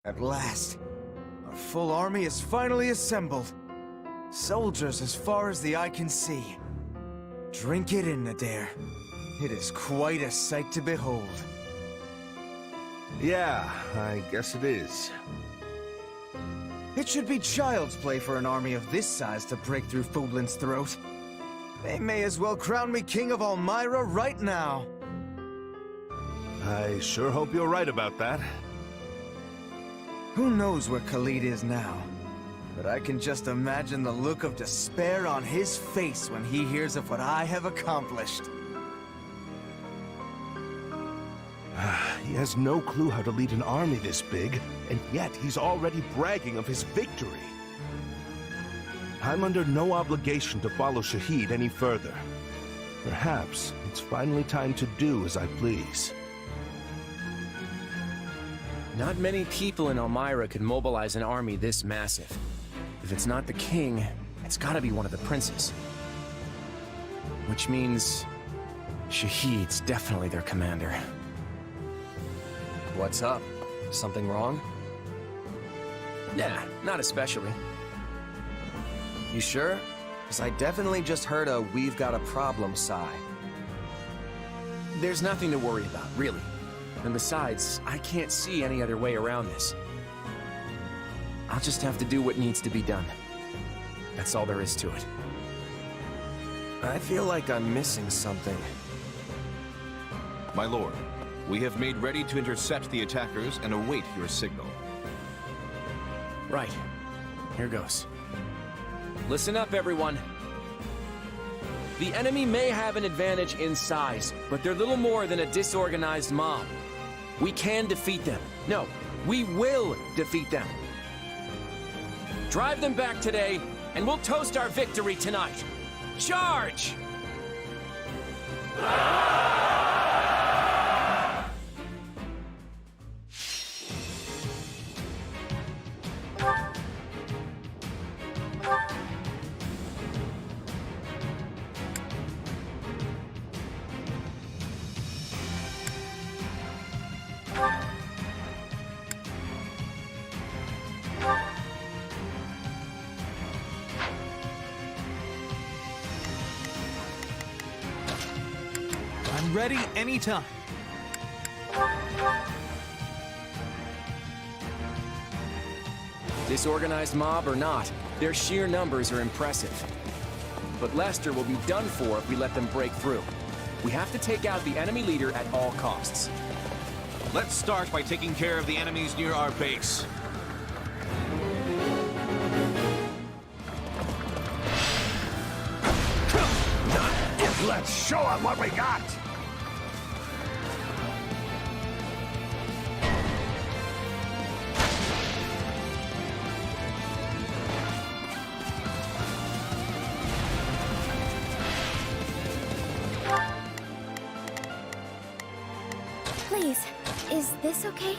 At last, our full army is finally assembled. Soldiers as far as the eye can see. Drink it in, Adair. It is quite a sight to behold. Yeah, I guess it is. It should be child's play for an army of this size to break through Fodlan's throat. They may as well crown me king of Elmira right now. I sure hope you're right about that. Who knows where Khalid is now? But I can just imagine the look of despair on his face when he hears of what I have accomplished. He has no clue how to lead an army this big, and yet he's already bragging of his victory. I'm under no obligation to follow Shahid any further. Perhaps it's finally time to do as I please. Not many people in Elmira could mobilize an army this massive. If it's not the king, it's gotta be one of the princes. Which means Shahid's definitely their commander. What's up? Something wrong? Nah, not especially. You sure? Because I definitely just heard a "we've got a problem" sigh. There's nothing to worry about, really. And besides, I can't see any other way around this. I'll just have to do what needs to be done. That's all there is to it. I feel like I'm missing something. My lord, we have made ready to intercept the attackers and await your signal. Right. Here goes. Listen up, everyone. The enemy may have an advantage in size, but they're little more than a disorganized mob. We can defeat them. No, we will defeat them. Drive them back today, and we'll toast our victory tonight. Charge! I'm ready anytime. Disorganized mob or not, their sheer numbers are impressive. But Lester will be done for if we let them break through. We have to take out the enemy leader at all costs. Let's start by taking care of the enemies near our base. Let's show them what we got! Please, is this okay?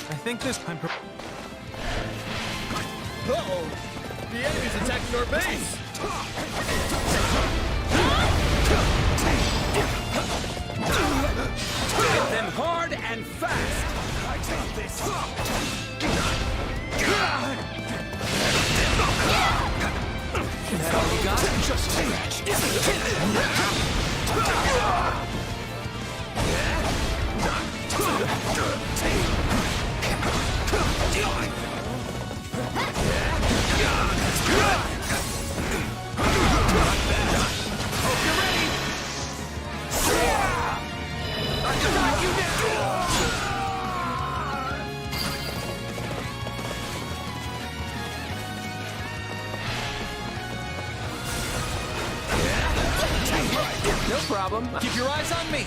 I think this time... Uh-oh! The enemy's attacking our base! Hit them hard and fast! I take this! Is that all you got? Just No problem. Keep your eyes on me!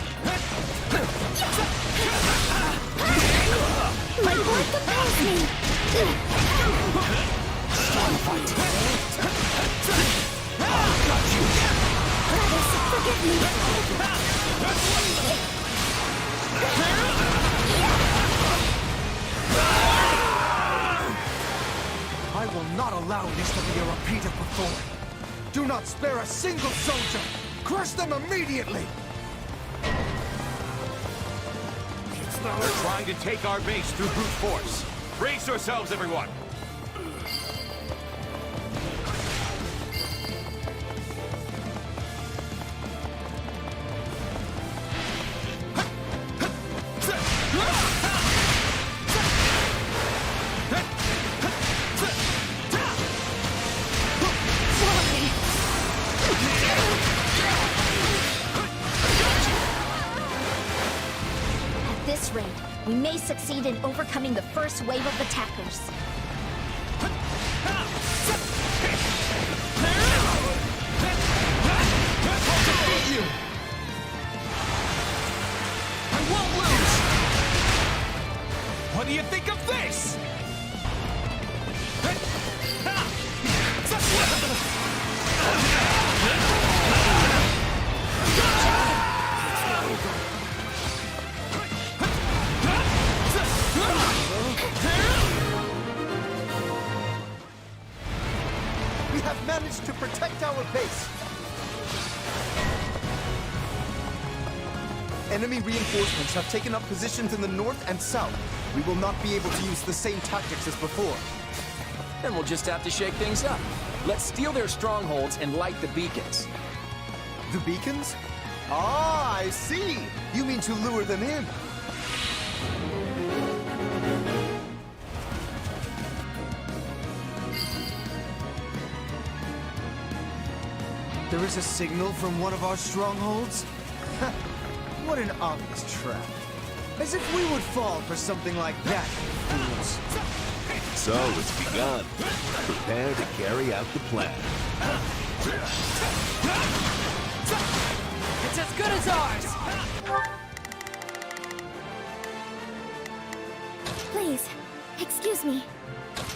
My blood compels me! Goddess, forgive me! I will not allow this to be a repeat of before. Do not spare a single soldier! Crush them immediately! It's They're trying to take our base through brute force. Brace yourselves, everyone! At this rate, we may succeed in overcoming the first wave of attackers. I won't lose! What do you think of this? We have managed to protect our base. Enemy reinforcements have taken up positions in the north and south. We will not be able to use the same tactics as before. Then we'll just have to shake things up. Let's steal their strongholds and light the beacons. The beacons? Ah, I see! You mean to lure them in? There is a signal from one of our strongholds? What an obvious trap. As if we would fall for something like that, fools. So it's begun. Prepare to carry out the plan. It's as good as ours! Please, excuse me.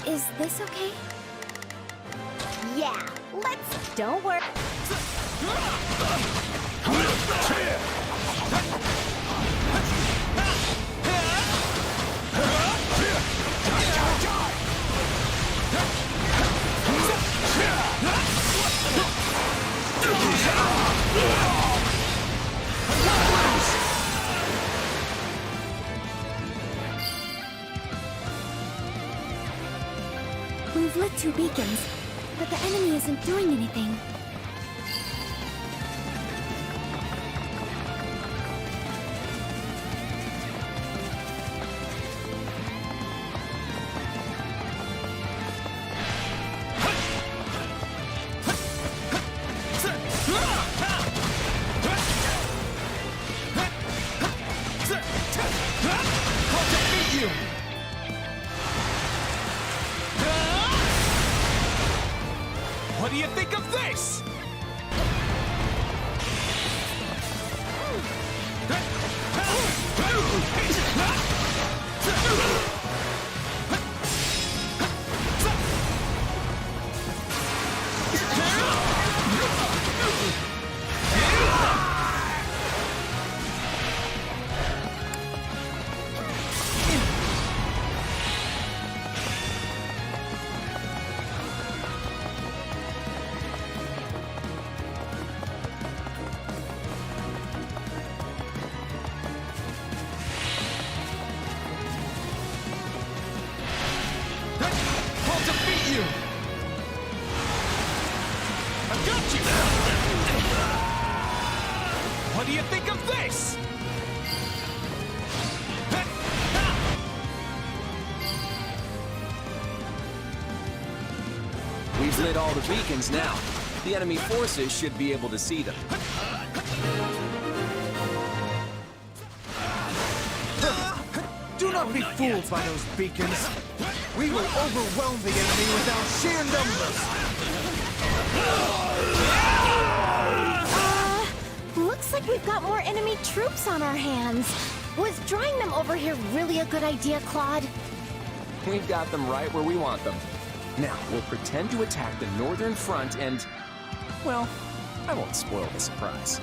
Is this okay? Yeah, let's... Don't worry. We've lit 2 beacons, but the enemy isn't doing anything. What do you think of this? I'll defeat you! I've got you! What do you think of this? We've lit all the beacons now. The enemy forces should be able to see them. Do not be fooled by those beacons. We will overwhelm the enemy with our sheer numbers. Looks like we've got more enemy troops on our hands. Was drawing them over here really a good idea, Claude? We've got them right where we want them. Now, we'll pretend to attack the northern front and... well, I won't spoil the surprise.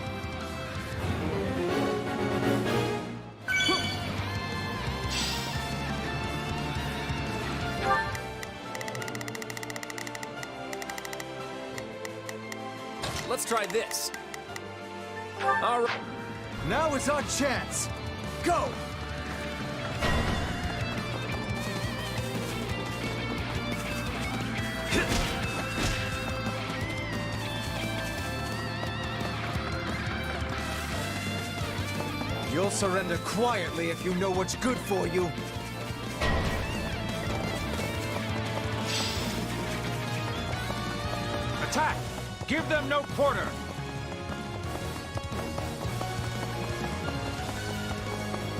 Let's try this. All right. Now is our chance. Go! surrender quietly if you know what's good for you. Attack! Give them no quarter!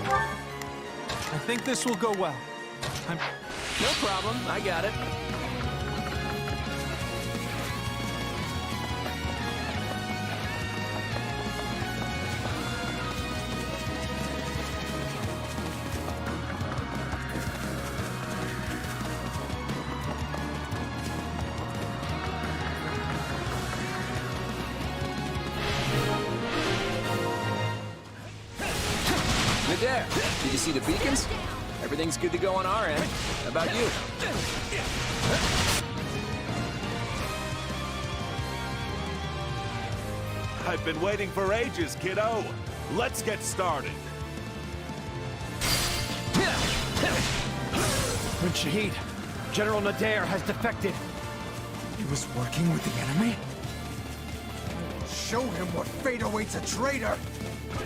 I think this will go well. No problem, I got it. There. Did you see the beacons? Everything's good to go on our end. How about you? I've been waiting for ages, kiddo. Let's get started. Prince Shahid, General Nadir has defected. He was working with the enemy? Show him what fate awaits a traitor!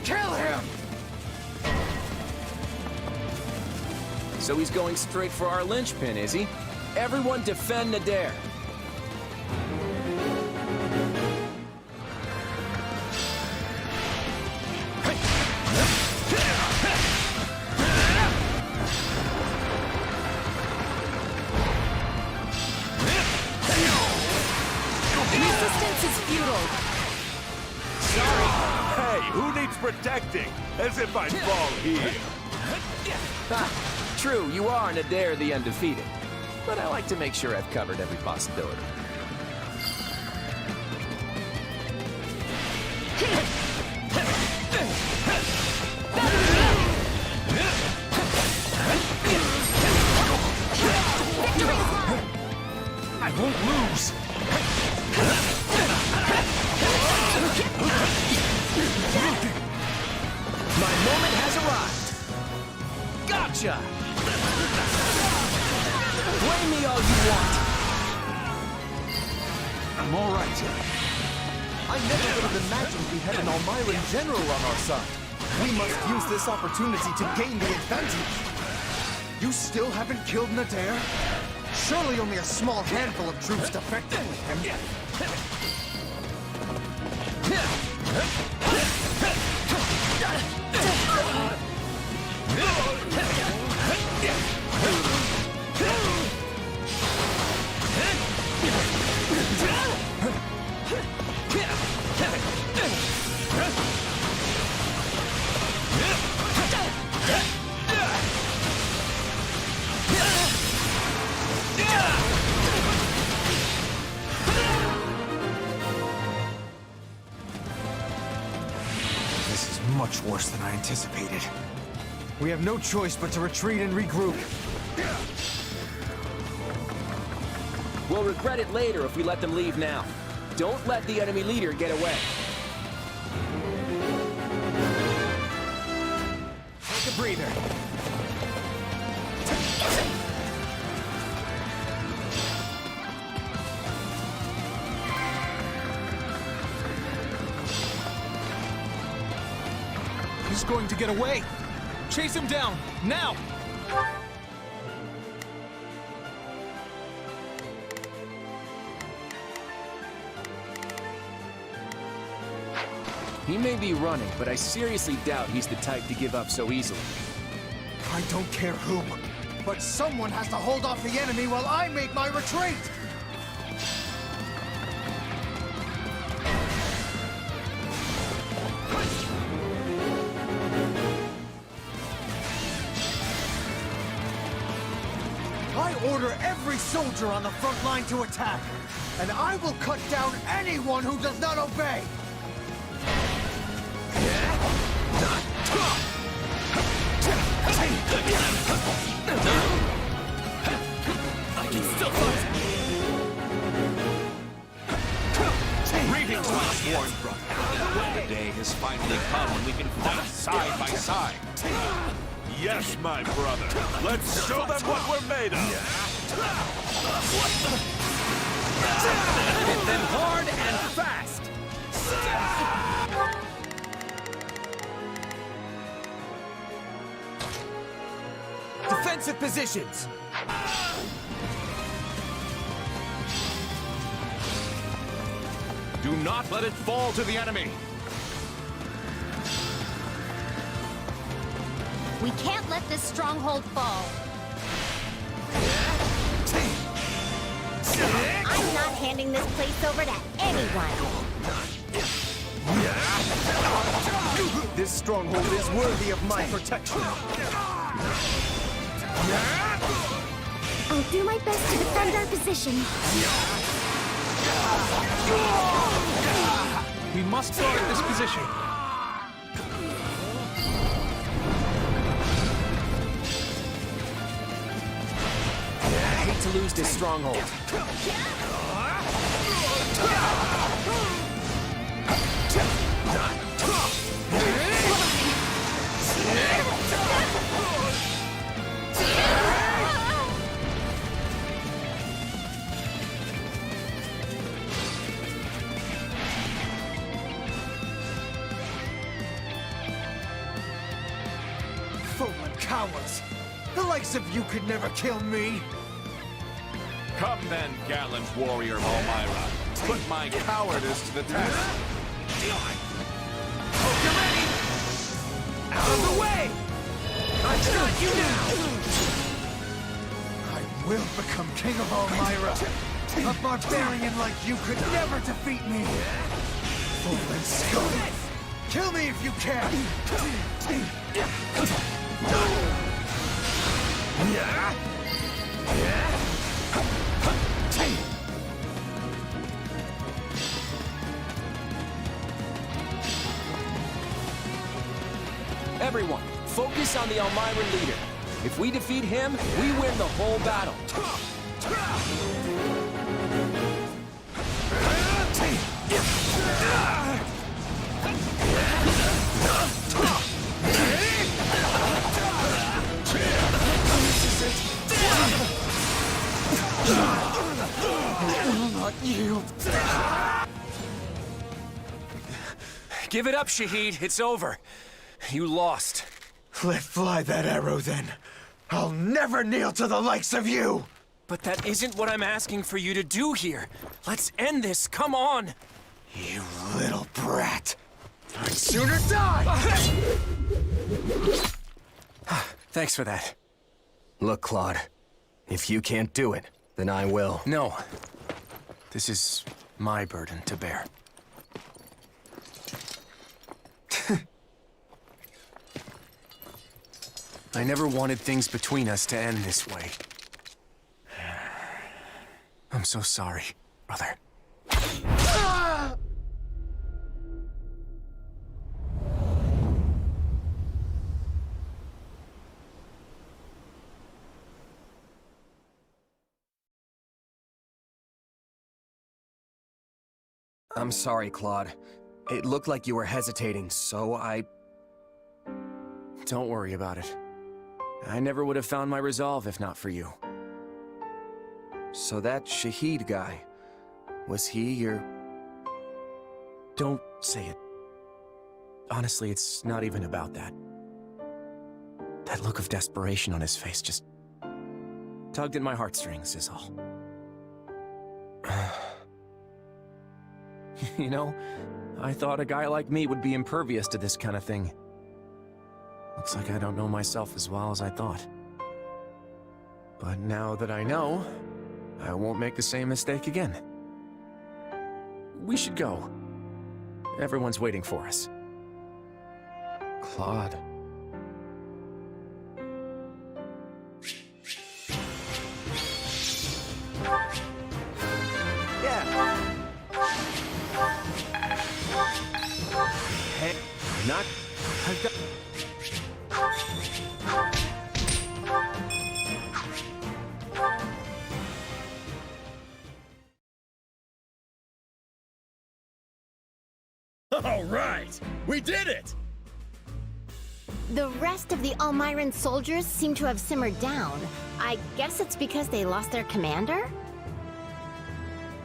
Kill him! So he's going straight for our linchpin, is he? Everyone defend Nadir. Resistance is futile. Hey, who needs protecting? As if I'd fall here. True, you are Nadir the Undefeated. But I like to make sure I've covered every possibility. I won't lose! My moment has arrived! Gotcha! Blame me all you want! I'm all right. I never would have imagined we had an Almiran general on our side. We must use this opportunity to gain the advantage. You still haven't killed Nadir? Surely only a small handful of troops defected with him. This is much worse than I anticipated. We have no choice but to retreat and regroup. We'll regret it later if we let them leave now. Don't let the enemy leader get away. Take a breather. He's going to get away! Chase him down, now! He may be running, but I seriously doubt he's the type to give up so easily. I don't care who, but someone has to hold off the enemy while I make my retreat! I order every soldier on the front line to attack, and I will cut down anyone who does not obey! I can still fight! Greetings, my sworn brother! The day has finally come when we can fight side by side. Yes, my brother. Let's show them what we're made of. Hit them hard and fast! defensive positions! Do not let it fall to the enemy! We can't let this stronghold fall. I'm not handing this place over to anyone. This stronghold is worthy of my protection. I'll do my best to defend our position. We must guard this position. I hate to lose this stronghold. Fool of cowards! The likes of you could never kill me! Come then, gallant warrior of Elmira. Put my cowardice to the test. Hope you're ready! Out of the way! I've got you now! I will become king of Elmira! A barbarian like you could never defeat me! Fool and scum! Kill me if you can! Everyone, focus on the Elmiran leader. If we defeat him, we win the whole battle. Give it up, Shahid. It's over. You lost. Let fly that arrow then. I'll never kneel to the likes of you! But that isn't what I'm asking for you to do here. Let's end this. Come on. You little brat. I'd sooner die! Thanks for that. Look, Claude. If you can't do it, then I will. No. This is my burden to bear. I never wanted things between us to end this way. I'm so sorry, brother. I'm sorry, Claude. It looked like you were hesitating, so I... Don't worry about it. I never would have found my resolve if not for you. So that Shahid guy, was he your... Don't say it. Honestly, it's not even about that. That look of desperation on his face just tugged at my heartstrings is all. You know, I thought a guy like me would be impervious to this kind of thing. Looks like I don't know myself as well as I thought. But now that I know, I won't make the same mistake again. We should go. Everyone's waiting for us. Claude... Hey, not... I've got... All right! We did it! The rest of the Elmiran soldiers seem to have simmered down. I guess it's because they lost their commander?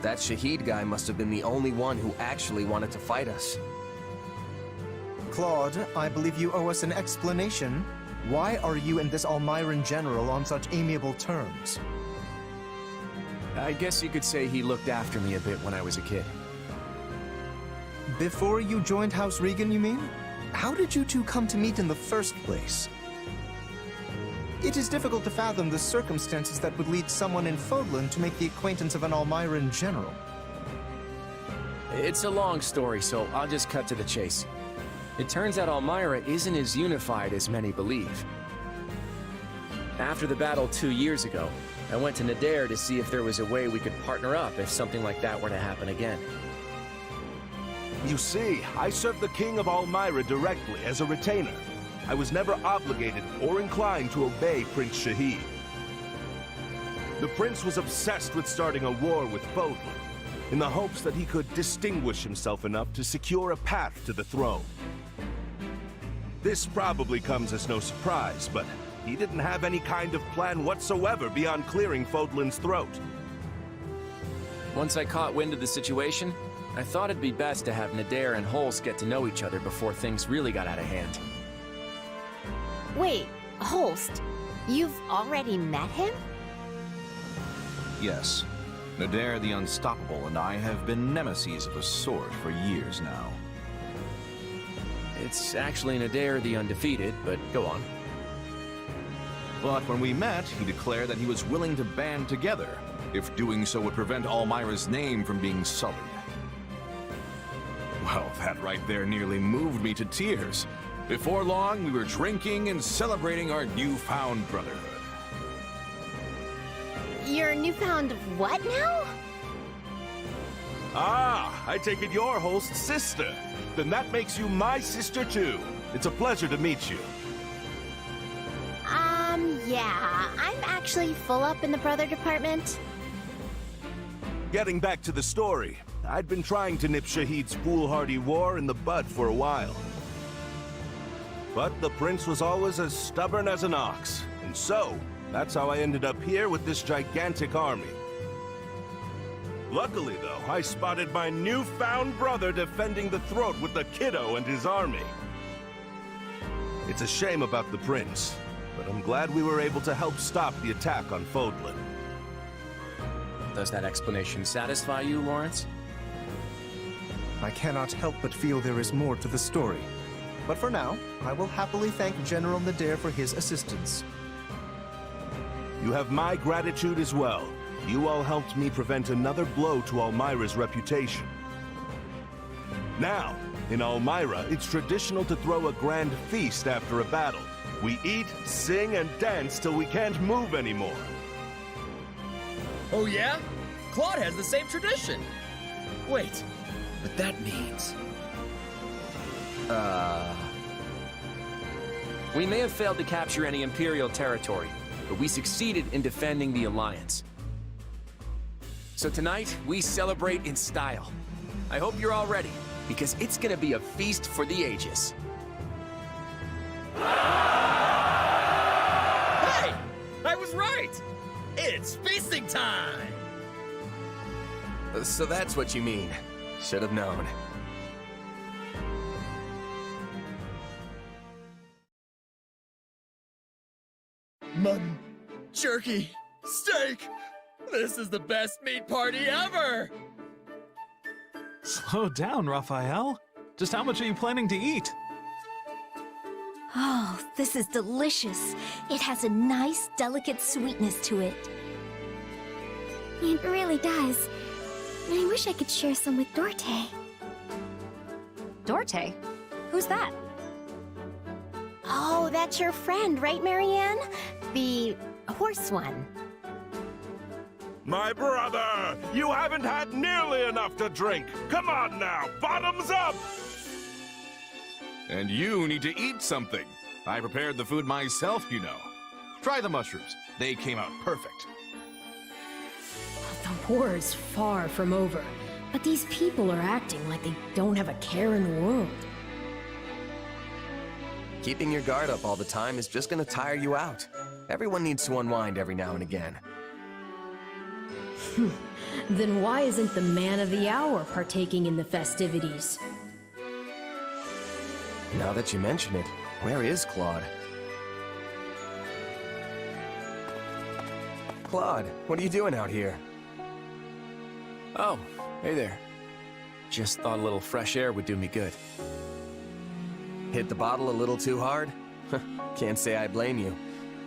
That Shahid guy must have been the only one who actually wanted to fight us. Claude, I believe you owe us an explanation. Why are you and this Almiran general on such amiable terms? I guess you could say he looked after me a bit when I was a kid. Before you joined House Regan, you mean? How did you two come to meet in the first place? It is difficult to fathom the circumstances that would lead someone in Fodlan to make the acquaintance of an Almiran general. It's a long story, so I'll just cut to the chase. It turns out Almyra isn't as unified as many believe. After the battle 2 years ago, I went to Nadir to see if there was a way we could partner up if something like that were to happen again. You see, I served the King of Almyra directly as a retainer. I was never obligated or inclined to obey Prince Shahid. The prince was obsessed with starting a war with Fodlan, in the hopes that he could distinguish himself enough to secure a path to the throne. This probably comes as no surprise, but he didn't have any kind of plan whatsoever beyond clearing Fodlan's throat. Once I caught wind of the situation, I thought it'd be best to have Nadir and Holst get to know each other before things really got out of hand. Wait, Holst, you've already met him? Yes. Nadir the Unstoppable and I have been nemesis of a sort for years now. It's actually Nadir the Undefeated, but go on. But when we met, he declared that he was willing to band together, if doing so would prevent Almyra's name from being sullied. Well, that right there nearly moved me to tears. Before long, we were drinking and celebrating our newfound brotherhood. Your newfound what now? Ah, I take it you're Holst's sister. Then that makes you my sister too. It's a pleasure to meet you. Yeah, I'm actually full up in the brother department. Getting back to the story, I'd been trying to nip Shahid's foolhardy war in the bud for a while. But the prince was always as stubborn as an ox, and so, that's how I ended up here with this gigantic army. Luckily, though, I spotted my newfound brother defending the throat with the kiddo and his army. It's a shame about the prince, but I'm glad we were able to help stop the attack on Fodlan. Does that explanation satisfy you, Lawrence? I cannot help but feel there is more to the story. But for now, I will happily thank General Nadir for his assistance. You have my gratitude as well. You all helped me prevent another blow to Almyra's reputation. Now, in Almyra, it's traditional to throw a grand feast after a battle. We eat, sing, and dance till we can't move anymore. Oh yeah? Claude has the same tradition. Wait, but that means... We may have failed to capture any Imperial territory, but we succeeded in defending the Alliance. So tonight, we celebrate in style. I hope you're all ready, because it's gonna be a feast for the ages. Hey! I was right! It's feasting time! So that's what you mean. Should have known. Mutton, jerky, steak! This is the best meat party ever! Slow down, Raphael. Just how much are you planning to eat? Oh, this is delicious. It has a nice, delicate sweetness to it. It really does. I wish I could share some with Dorte. Dorte? Who's that? Oh, that's your friend, right, Marianne? The horse one. My brother! You haven't had nearly enough to drink! Come on now, bottoms up! And you need to eat something. I prepared the food myself, you know. Try the mushrooms. They came out perfect. The war is far from over, but these people are acting like they don't have a care in the world. Keeping your guard up all the time is just gonna tire you out. Everyone needs to unwind every now and again. Then why isn't the man of the hour partaking in the festivities? Now that you mention it, where is Claude? Claude, what are you doing out here? Oh, hey there. Just thought a little fresh air would do me good. Hit the bottle a little too hard? Can't say I blame you.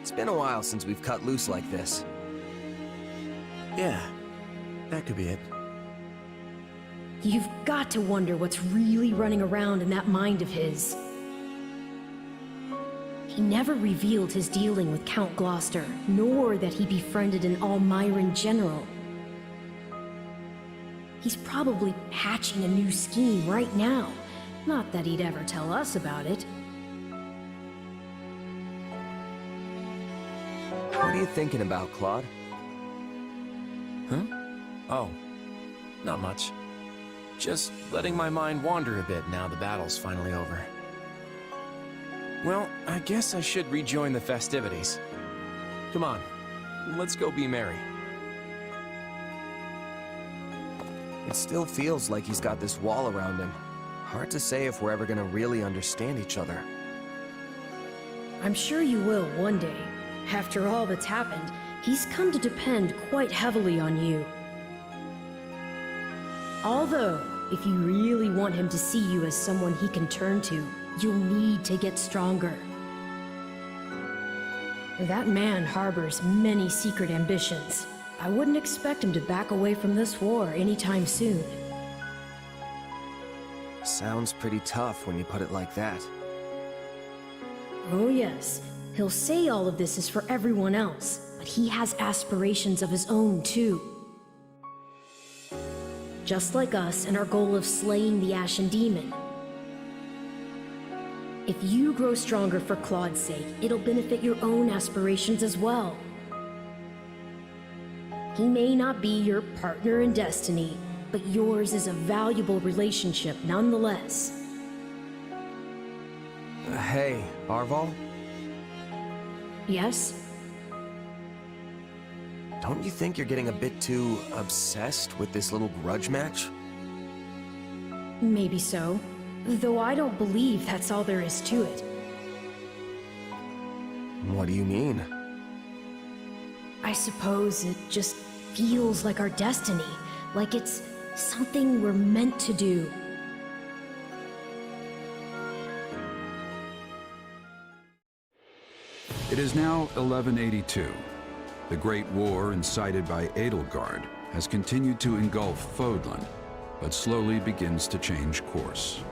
It's been a while since we've cut loose like this. Yeah, that could be it. You've got to wonder what's really running around in that mind of his. He never revealed his dealing with Count Gloucester, nor that he befriended an Almiran general. He's probably hatching a new scheme right now. Not that he'd ever tell us about it. What are you thinking about, Claude? Huh? Oh, not much. Just letting my mind wander a bit now the battle's finally over. Well, I guess I should rejoin the festivities. Come on, let's go be merry. It still feels like he's got this wall around him. Hard to say if we're ever gonna really understand each other. I'm sure you will one day. After all that's happened, he's come to depend quite heavily on you. Although, if you really want him to see you as someone he can turn to, you'll need to get stronger. That man harbors many secret ambitions. I wouldn't expect him to back away from this war anytime soon. Sounds pretty tough when you put it like that. Oh yes, he'll say all of this is for everyone else, but he has aspirations of his own too. Just like us and our goal of slaying the Ashen Demon. If you grow stronger for Claude's sake, it'll benefit your own aspirations as well. He may not be your partner in destiny, but yours is a valuable relationship nonetheless. Hey, Arval? Yes? Don't you think you're getting a bit too obsessed with this little grudge match? Maybe so. Though I don't believe that's all there is to it. What do you mean? I suppose it just feels like our destiny, like it's something we're meant to do. It is now 1182. The Great War incited by Edelgard has continued to engulf Fodlan, but slowly begins to change course.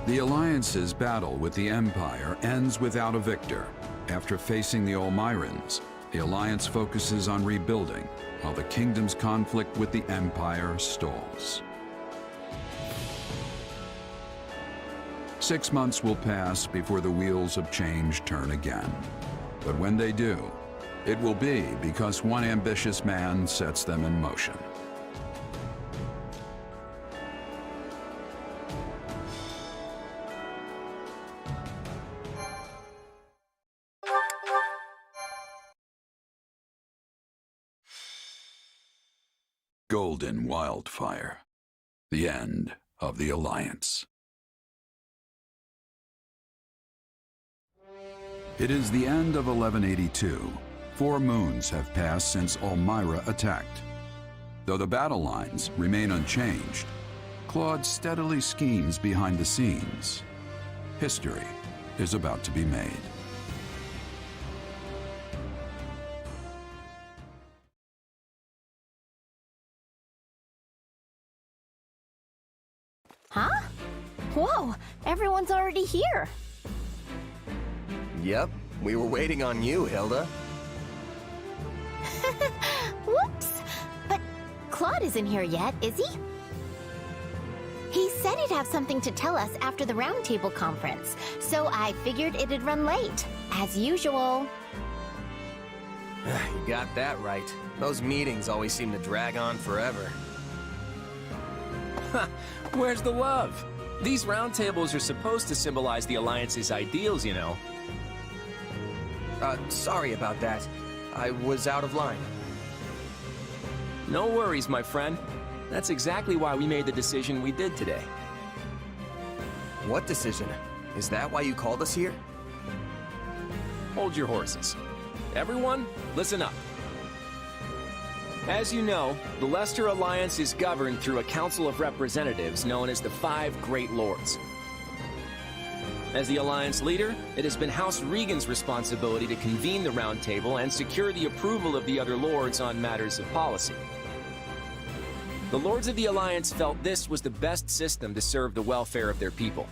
The Alliance's battle with the Empire ends without a victor. After facing the Almirans, the Alliance focuses on rebuilding, while the Kingdom's conflict with the Empire stalls. 6 months will pass before the wheels of change turn again. But when they do, it will be because one ambitious man sets them in motion. Golden Wildfire. The end of the Alliance. It is the end of 1182. 4 moons have passed since Almira attacked. Though the battle lines remain unchanged, Claude steadily schemes behind the scenes. History is about to be made. Huh? Whoa, everyone's already here. Yep, we were waiting on you, Hilda. Whoops. But Claude isn't here yet, is he? He said he'd have something to tell us after the roundtable conference, so I figured it'd run late, as usual. You got that right. Those meetings always seem to drag on forever. Where's the love? These roundtables are supposed to symbolize the Alliance's ideals, you know. Sorry about that. I was out of line. No worries, my friend. That's exactly why we made the decision we did today. What decision? Is that why you called us here? Hold your horses. Everyone, listen up. As you know, the Leicester Alliance is governed through a council of representatives known as the Five Great Lords. As the Alliance leader, it has been House Regan's responsibility to convene the Round Table and secure the approval of the other lords on matters of policy. The Lords of the Alliance felt this was the best system to serve the welfare of their people.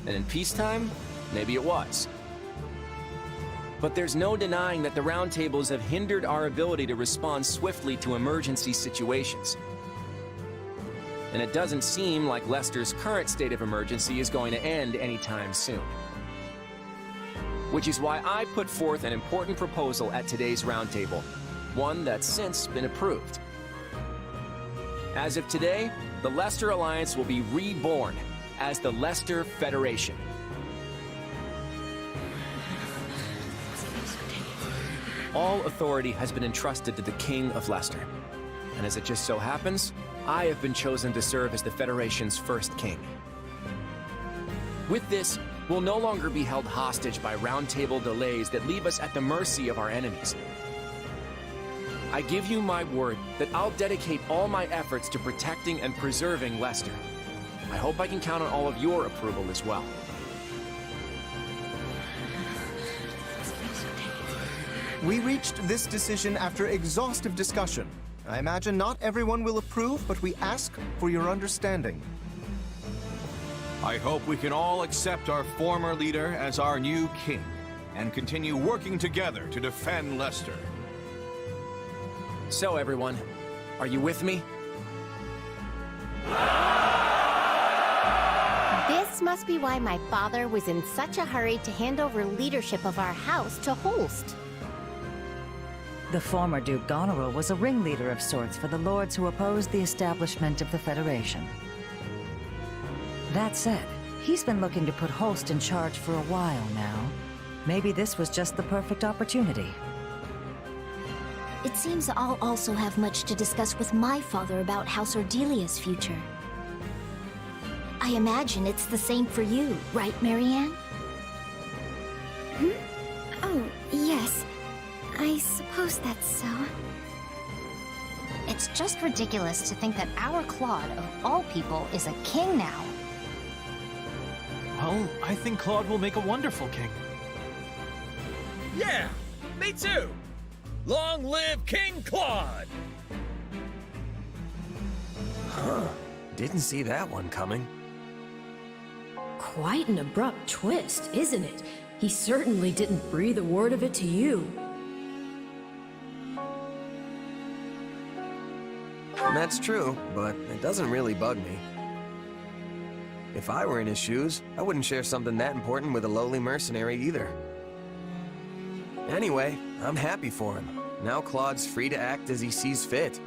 And in peacetime, maybe it was. But there's no denying that the Round Tables have hindered our ability to respond swiftly to emergency situations. And it doesn't seem like Leicester's current state of emergency is going to end anytime soon. Which is why I put forth an important proposal at today's roundtable, one that's since been approved. As of today, the Leicester Alliance will be reborn as the Leicester Federation. All authority has been entrusted to the King of Leicester. And as it just so happens, I have been chosen to serve as the Federation's first king. With this, we'll no longer be held hostage by roundtable delays that leave us at the mercy of our enemies. I give you my word that I'll dedicate all my efforts to protecting and preserving Leicester. I hope I can count on all of your approval as well. We reached this decision after exhaustive discussion. I imagine not everyone will approve, but we ask for your understanding. I hope we can all accept our former leader as our new king and continue working together to defend Leicester. So everyone, are you with me? This must be why my father was in such a hurry to hand over leadership of our house to Holst. The former Duke Goneril was a ringleader of sorts for the lords who opposed the establishment of the Federation. That said, he's been looking to put Holst in charge for a while now. Maybe this was just the perfect opportunity. It seems I'll also have much to discuss with my father about House Ordelia's future. I imagine it's the same for you, right, Marianne? Oh, yes. I suppose that's so. It's just ridiculous to think that our Claude, of all people, is a king now. Well, I think Claude will make a wonderful king. Yeah, me too. Long live King Claude! Huh. Didn't see that one coming. Quite an abrupt twist, isn't it? He certainly didn't breathe a word of it to you. That's true, but it doesn't really bug me. If I were in his shoes, I wouldn't share something that important with a lowly mercenary either. Anyway, I'm happy for him. Now Claude's free to act as he sees fit.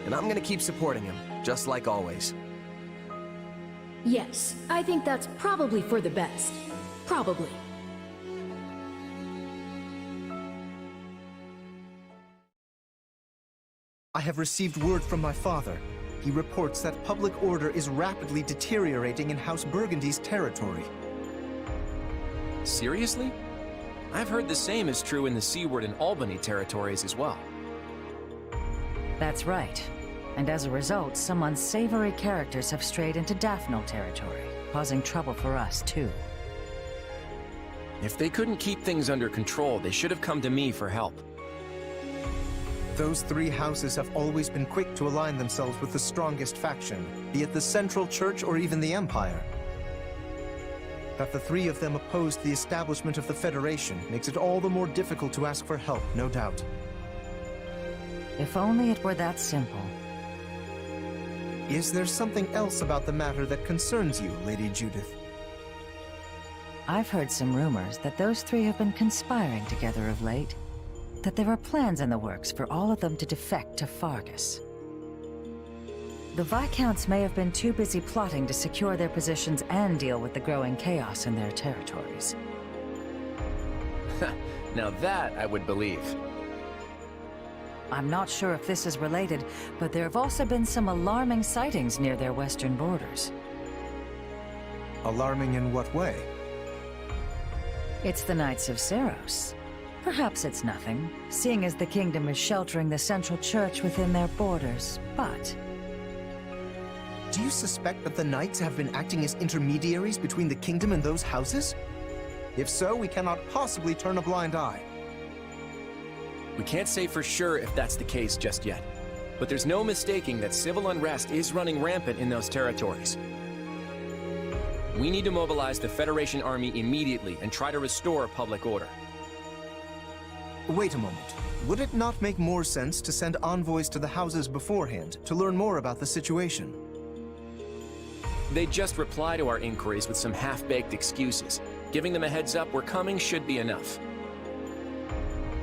And I'm gonna keep supporting him, just like always. Yes, I think that's probably for the best. Probably. I have received word from my father. He reports that public order is rapidly deteriorating in House Burgundy's territory. Seriously? I've heard the same is true in the Seaward and Albany territories as well. That's right. And as a result, some unsavory characters have strayed into Daphne territory, causing trouble for us, too. If they couldn't keep things under control, they should have come to me for help. Those three houses have always been quick to align themselves with the strongest faction, be it the Central Church or even the Empire. That the three of them opposed the establishment of the Federation makes it all the more difficult to ask for help, no doubt. If only it were that simple. Is there something else about the matter that concerns you, Lady Judith? I've heard some rumors that those three have been conspiring together of late. That there are plans in the works for all of them to defect to Fargus. The Viscounts may have been too busy plotting to secure their positions and deal with the growing chaos in their territories. Now that I would believe. I'm not sure if this is related, but there have also been some alarming sightings near their western borders. Alarming in what way? It's the Knights of Ceros. Perhaps it's nothing, seeing as the kingdom is sheltering the central church within their borders, but... Do you suspect that the Knights have been acting as intermediaries between the kingdom and those houses? If so, we cannot possibly turn a blind eye. We can't say for sure if that's the case just yet, but there's no mistaking that civil unrest is running rampant in those territories. We need to mobilize the Federation army immediately and try to restore public order. Wait a moment. Would it not make more sense to send envoys to the houses beforehand to learn more about the situation? They just reply to our inquiries with some half-baked excuses. Giving them a heads up we're coming should be enough.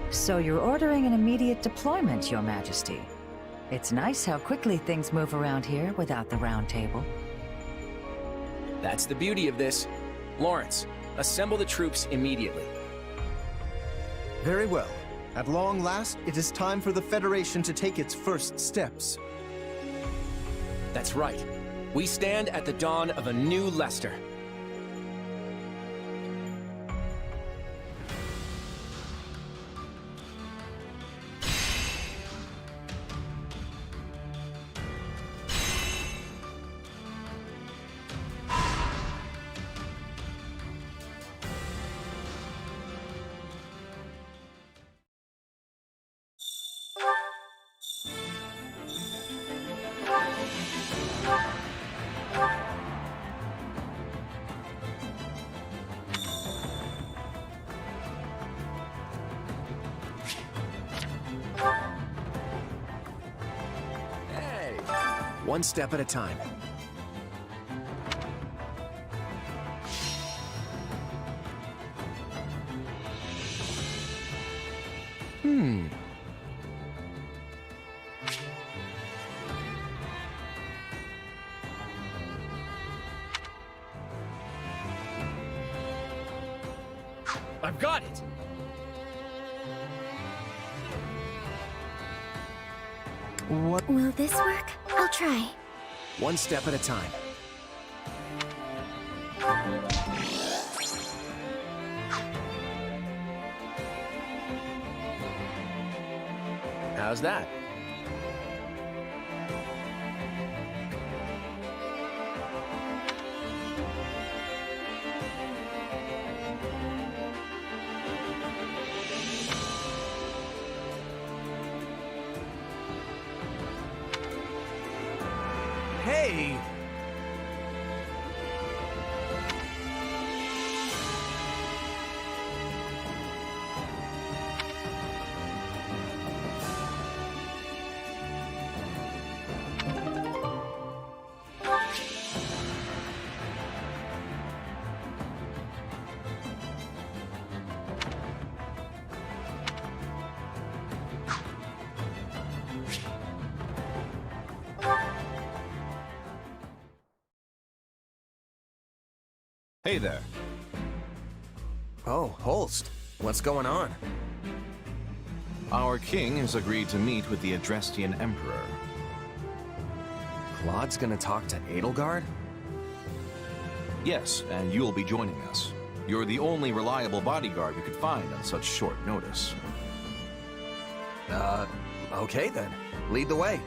So you're ordering an immediate deployment, Your Majesty. It's nice how quickly things move around here without the round table. That's the beauty of this. Lawrence, assemble the troops immediately. Very well. At long last, it is time for the Federation to take its first steps. That's right. We stand at the dawn of a new Leicester. One step at a time. I've got it! What? Will this work? I'll try. One step at a time. How's that? Hey! Hey there. Oh, Holst. What's going on? Our king has agreed to meet with the Adrestian Emperor. Claude's gonna talk to Edelgard? Yes, and you'll be joining us. You're the only reliable bodyguard we could find on such short notice. Okay then. Lead the way.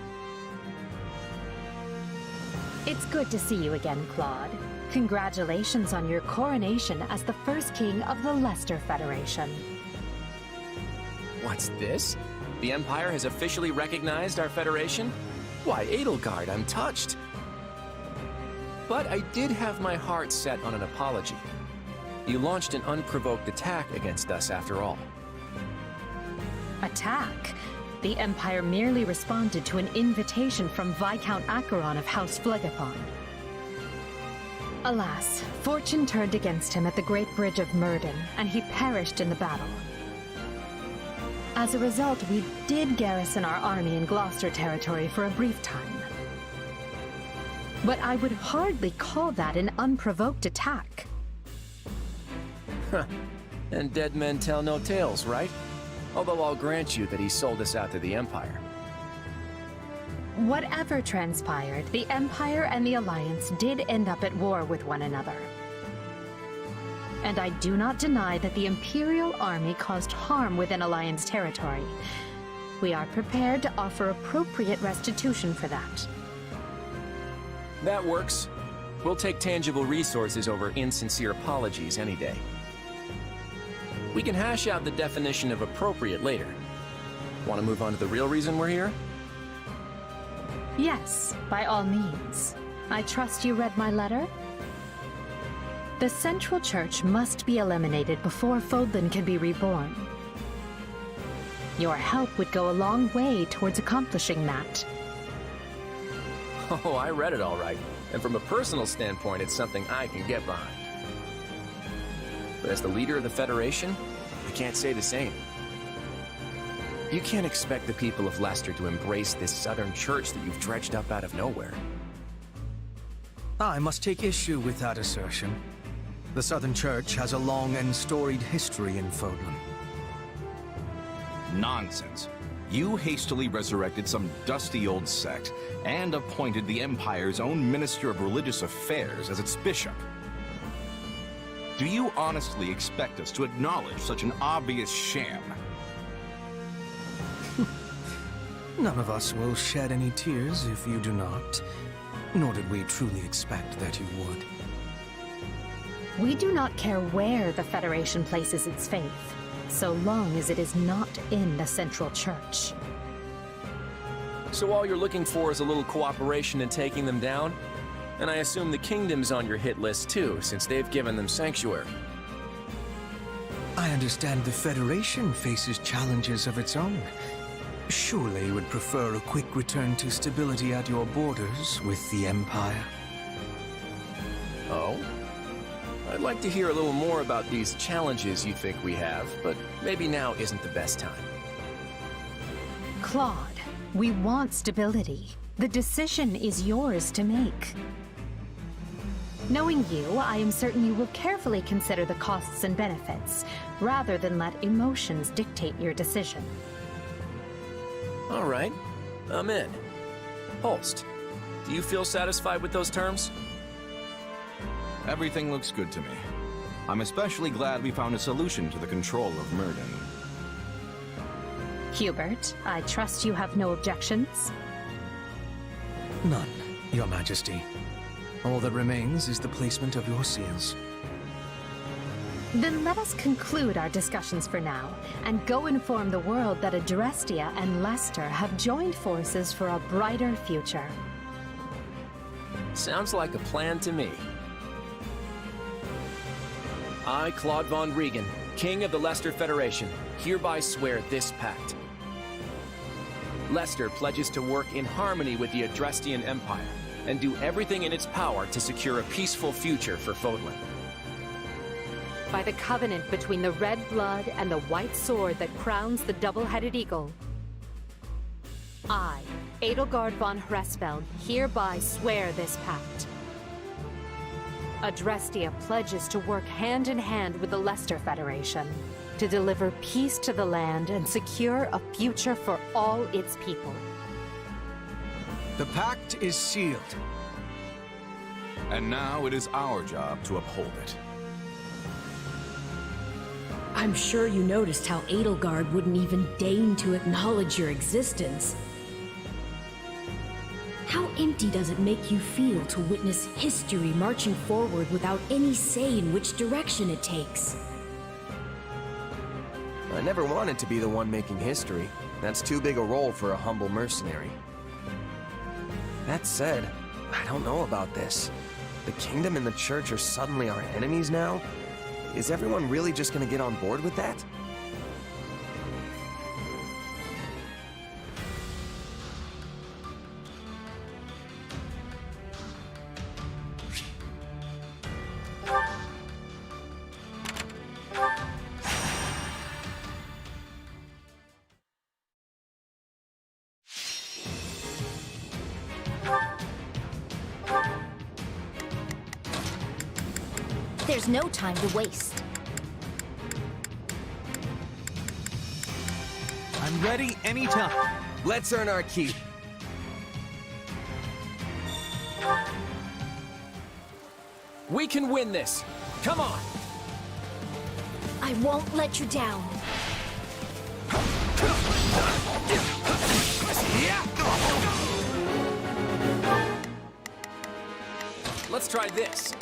It's good to see you again, Claude. Congratulations on your coronation as the first king of the Leicester Federation. What's this? The Empire has officially recognized our Federation? Why, Edelgard, I'm touched. But I did have my heart set on an apology. You launched an unprovoked attack against us after all. Attack? The Empire merely responded to an invitation from Viscount Acheron of House Phlegethon. Alas, fortune turned against him at the Great Bridge of Myrden, and he perished in the battle. As a result, we did garrison our army in Gloucester territory for a brief time. But I would hardly call that an unprovoked attack. Huh. And dead men tell no tales, right? Although I'll grant you that he sold us out to the Empire. Whatever transpired, the Empire and the Alliance did end up at war with one another. And I do not deny that the Imperial Army caused harm within Alliance territory. We are prepared to offer appropriate restitution for that. That works. We'll take tangible resources over insincere apologies any day. We can hash out the definition of appropriate later. Want to move on to the real reason we're here? Yes, by all means. I trust you read my letter? The Central Church must be eliminated before Fodlan can be reborn. Your help would go a long way towards accomplishing that. Oh, I read it all right. And from a personal standpoint, it's something I can get behind. But as the leader of the Federation, I can't say the same. You can't expect the people of Leicester to embrace this Southern Church that you've dredged up out of nowhere. I must take issue with that assertion. The Southern Church has a long and storied history in Fodlan. Nonsense. You hastily resurrected some dusty old sect and appointed the Empire's own Minister of Religious Affairs as its bishop. Do you honestly expect us to acknowledge such an obvious sham? None of us will shed any tears if you do not. Nor did we truly expect that you would. We do not care where the Federation places its faith, so long as it is not in the Central Church. So all you're looking for is a little cooperation in taking them down? And I assume the Kingdom's on your hit list too, since they've given them sanctuary. I understand the Federation faces challenges of its own. Surely you would prefer a quick return to stability at your borders with the Empire. Oh? I'd like to hear a little more about these challenges you think we have, but maybe now isn't the best time. Claude, we want stability. The decision is yours to make. Knowing you, I am certain you will carefully consider the costs and benefits, rather than let emotions dictate your decision. All right, I'm in. Holst, do you feel satisfied with those terms? Everything looks good to me. I'm especially glad we found a solution to the control of Myrden. Hubert, I trust you have no objections? None, Your Majesty. All that remains is the placement of your seals. Then let us conclude our discussions for now, and go inform the world that Adrestia and Leicester have joined forces for a brighter future. Sounds like a plan to me. I, Claude von Regan, King of the Leicester Federation, hereby swear this pact. Leicester pledges to work in harmony with the Adrestian Empire, and do everything in its power to secure a peaceful future for Fodlan. By the covenant between the red blood and the white sword that crowns the double-headed eagle, I, Edelgard von Hresfeld, hereby swear this pact. Adrestia pledges to work hand-in-hand with the Leicester Federation to deliver peace to the land and secure a future for all its people. The pact is sealed. And now it is our job to uphold it. I'm sure you noticed how Edelgard wouldn't even deign to acknowledge your existence. How empty does it make you feel to witness history marching forward without any say in which direction it takes? I never wanted to be the one making history. That's too big a role for a humble mercenary. That said, I don't know about this. The Kingdom and the Church are suddenly our enemies now? Is everyone really just gonna get on board with that? There's no time to waste. I'm ready anytime. Let's earn our keep. We can win this! Come on! I won't let you down. Let's try this.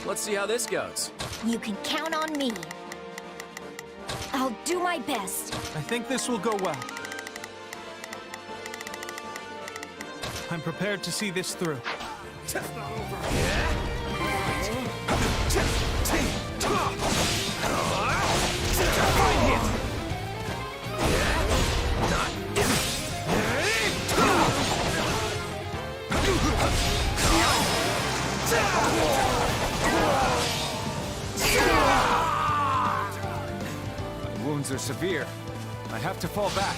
Let's see how this goes. You can count on me. I'll do my best. I think this will go well. I'm prepared to see this through. My wounds are severe. I have to fall back.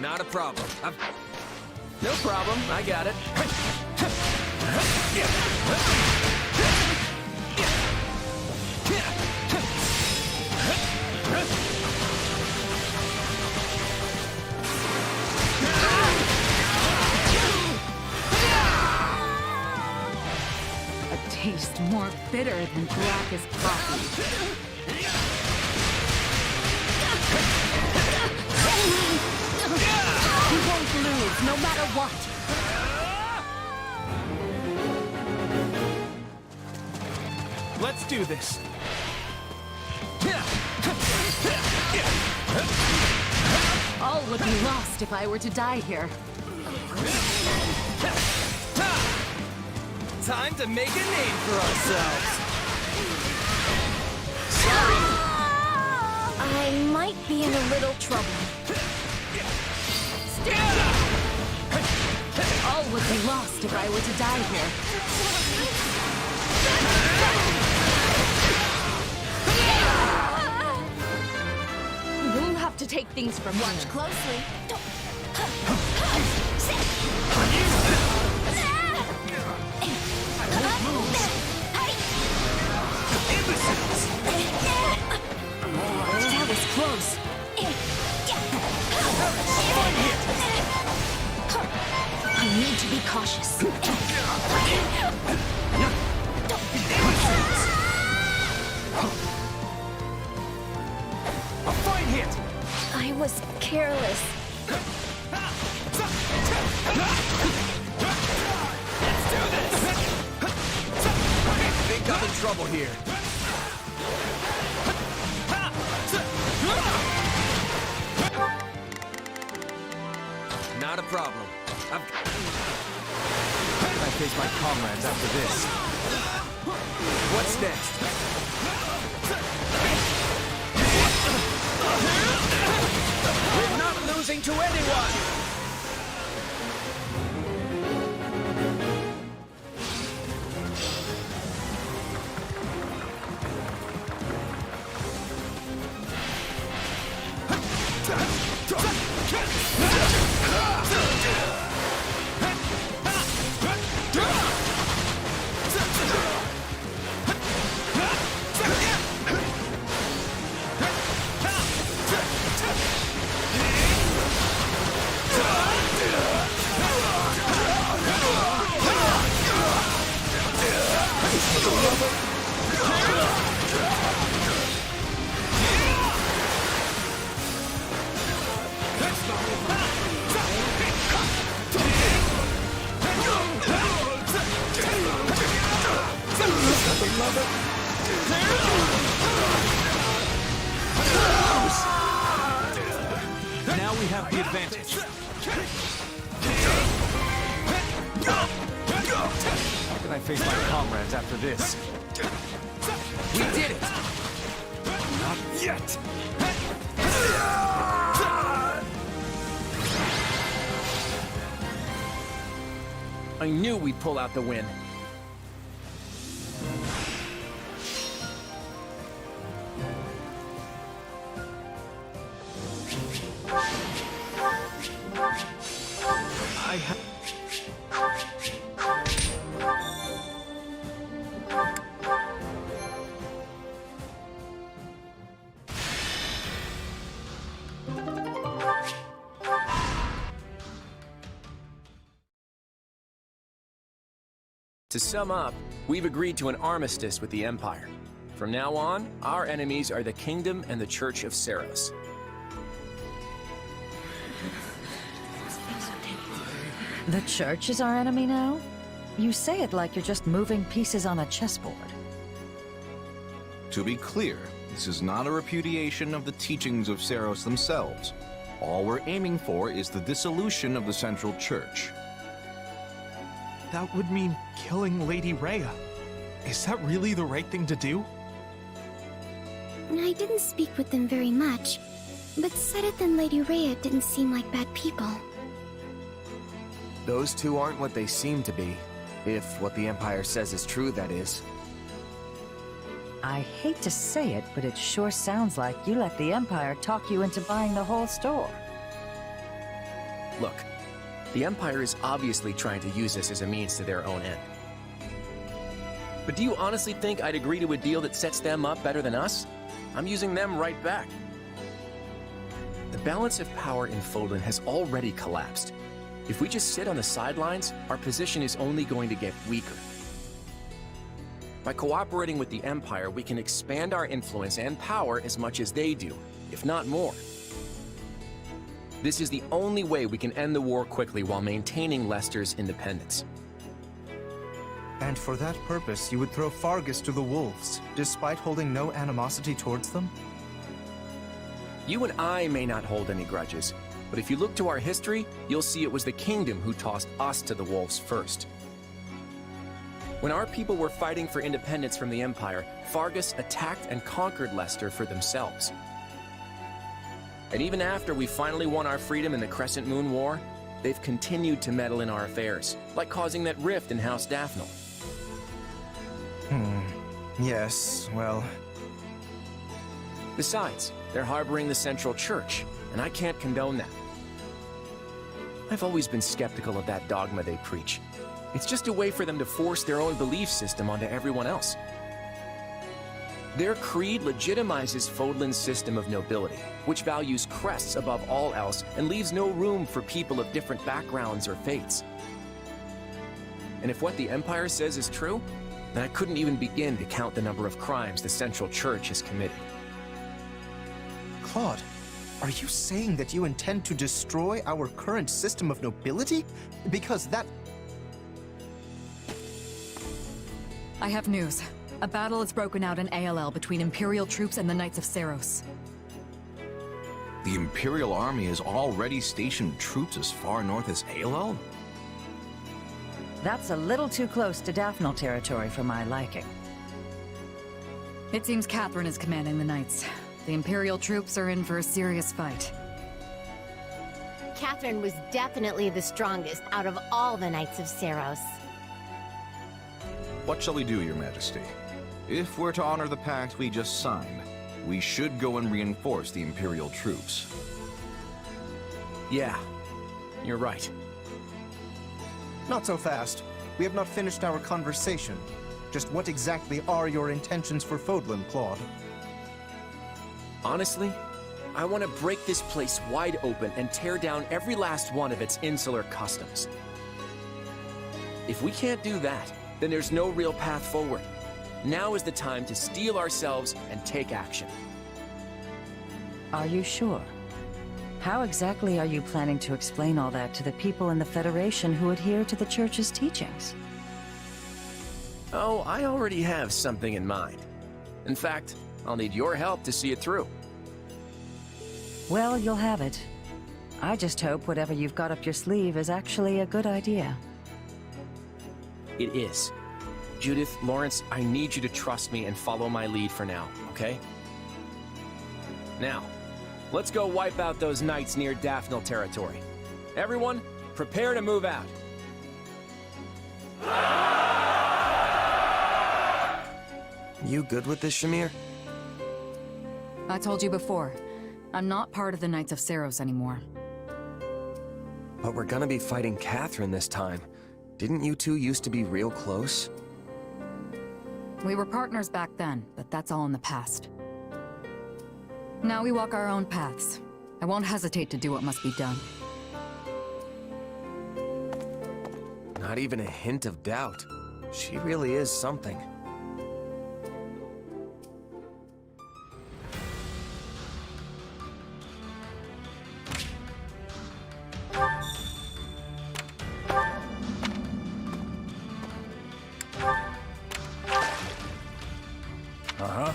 Not a problem. No problem. I got it. A taste more bitter than blackest coffee. You won't lose, no matter what. Let's do this. All would be lost if I were to die here. Time to make a name for ourselves. I might be in a little trouble. All would be lost if I were to die here. We'll have to take things from Watch here. closely. That was close. I need to be cautious. A fine hit! I was careless. I think I'm in trouble here. Not a problem. I face my comrades after this. What's next? We're not losing to anyone! Now we have the advantage. How can I face my comrades after this? We did it! Not yet! I knew we'd pull out the win. To sum up, we've agreed to an armistice with the Empire. From now on, our enemies are the Kingdom and the Church of Seiros. The church is our enemy now? You say it like you're just moving pieces on a chessboard. To be clear, this is not a repudiation of the teachings of Seiros themselves. All we're aiming for is the dissolution of the Central Church. That would mean killing Lady Rhea. Is that really the right thing to do? I didn't speak with them very much, but Sedith and Lady Rhea didn't seem like bad people. Those two aren't what they seem to be. If what the Empire says is true, that is. I hate to say it, but it sure sounds like you let the Empire talk you into buying the whole store. Look, the Empire is obviously trying to use us as a means to their own end. But do you honestly think I'd agree to a deal that sets them up better than us? I'm using them right back. The balance of power in Fodlan has already collapsed. If we just sit on the sidelines, our position is only going to get weaker. By cooperating with the Empire, we can expand our influence and power as much as they do, if not more. This is the only way we can end the war quickly while maintaining Leicester's independence. And for that purpose, you would throw Fargus to the wolves, despite holding no animosity towards them? You and I may not hold any grudges, but if you look to our history, you'll see it was the Kingdom who tossed us to the wolves first. When our people were fighting for independence from the Empire, Fargus attacked and conquered Leicester for themselves. And even after we finally won our freedom in the Crescent Moon War, they've continued to meddle in our affairs, like causing that rift in House Daphne. Yes, well... Besides, they're harboring the Central Church, and I can't condone that. I've always been skeptical of that dogma they preach. It's just a way for them to force their own belief system onto everyone else. Their creed legitimizes Fodlan's system of nobility, which values crests above all else and leaves no room for people of different backgrounds or faiths. And if what the Empire says is true, then I couldn't even begin to count the number of crimes the Central Church has committed. Claude, are you saying that you intend to destroy our current system of nobility? Because that... I have news. A battle has broken out in ALL between Imperial troops and the Knights of Seiros. The Imperial Army has already stationed troops as far north as ALL? That's a little too close to Daphne territory for my liking. It seems Catherine is commanding the Knights. The Imperial troops are in for a serious fight. Catherine was definitely the strongest out of all the Knights of Seiros. What shall we do, Your Majesty? If we're to honor the pact we just signed, we should go and reinforce the Imperial troops. Yeah, you're right. Not so fast. We have not finished our conversation. Just what exactly are your intentions for Fodlan, Claude? Honestly, I want to break this place wide open and tear down every last one of its insular customs. If we can't do that, then there's no real path forward. Now is the time to steel ourselves and take action. Are you sure? How exactly are you planning to explain all that to the people in the Federation who adhere to the Church's teachings? Oh, I already have something in mind. In fact, I'll need your help to see it through. Well, you'll have it. I just hope whatever you've got up your sleeve is actually a good idea. It is. Judith, Lawrence, I need you to trust me and follow my lead for now, okay? Now, let's go wipe out those knights near Daphne territory. Everyone, prepare to move out. You good with this, Shamir? I told you before, I'm not part of the Knights of Seiros anymore. But we're gonna be fighting Catherine this time. Didn't you two used to be real close? We were partners back then, but that's all in the past. Now we walk our own paths. I won't hesitate to do what must be done. Not even a hint of doubt. She really is something. Uh-huh.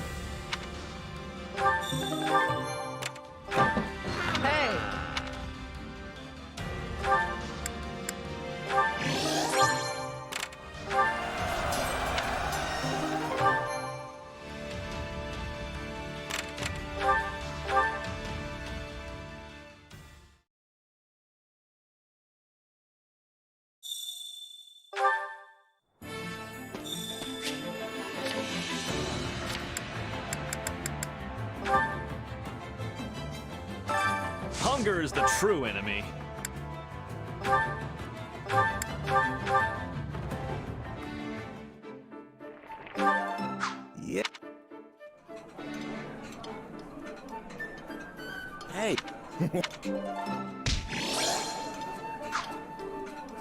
Hey! Hunger is the true enemy. Yeah. Hey.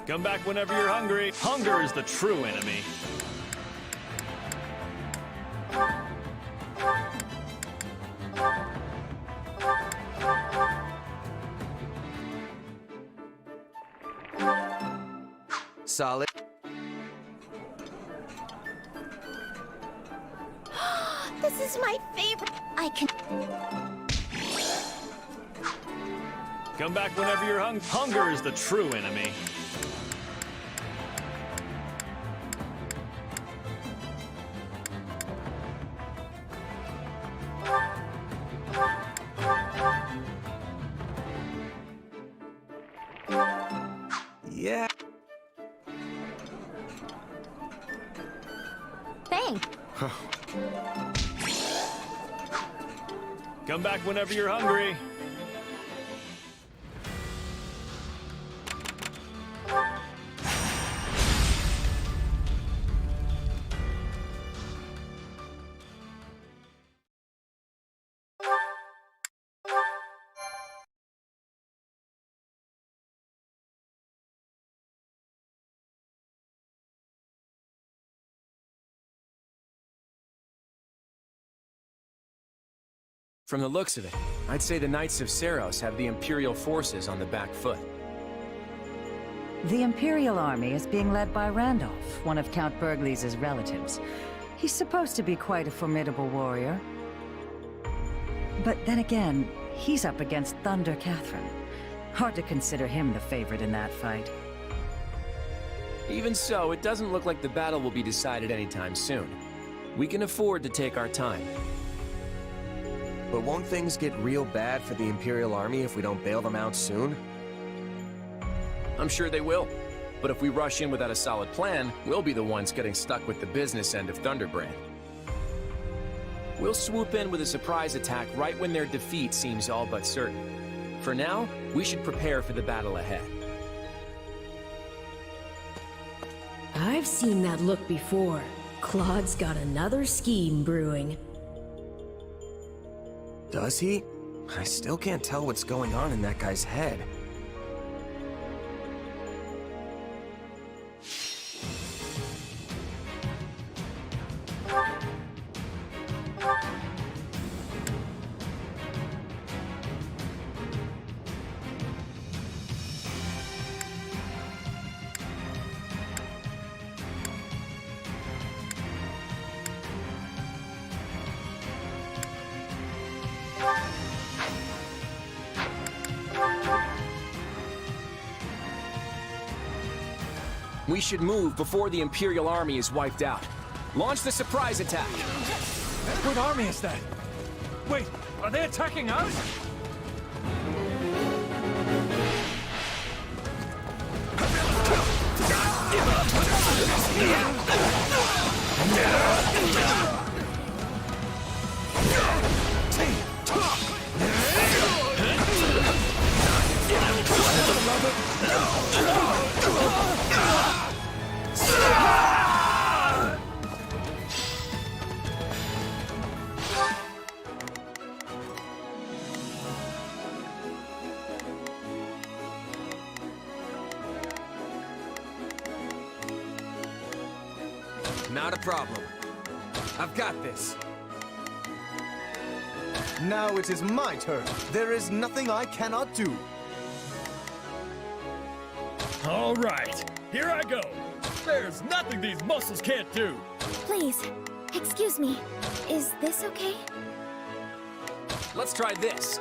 Come back whenever you're hungry. Hunger is the true enemy. Solid. This is my favorite. I can. Come back whenever you're hungry. Hunger is the true enemy. Yeah. Thanks. Come back whenever you're hungry. From the looks of it, I'd say the Knights of Seros have the Imperial forces on the back foot. The Imperial army is being led by Randolph, one of Count Burgleys' relatives. He's supposed to be quite a formidable warrior. But then again, he's up against Thunder Catherine. Hard to consider him the favorite in that fight. Even so, it doesn't look like the battle will be decided anytime soon. We can afford to take our time. But won't things get real bad for the Imperial army if we don't bail them out soon? I'm sure they will. But if we rush in without a solid plan, we'll be the ones getting stuck with the business end of Thunderbrand. We'll swoop in with a surprise attack right when their defeat seems all but certain. For now, we should prepare for the battle ahead. I've seen that look before. Claude's got another scheme brewing. Does he? I still can't tell what's going on in that guy's head. We should move before the Imperial army is wiped out. Launch the surprise attack. What army is that? Wait, are they attacking us? Not a problem. I've got this. Now it is my turn. There is nothing I cannot do. All right, here I go. There's nothing these muscles can't do. Please, excuse me. Is this okay? Let's try this.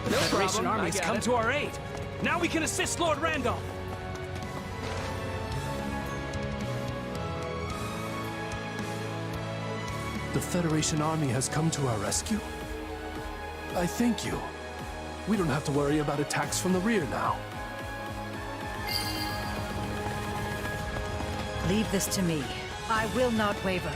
The Federation army has come to our aid. Now we can assist Lord Randolph. The Federation army has come to our rescue? I thank you. We don't have to worry about attacks from the rear now. Leave this to me. I will not waver.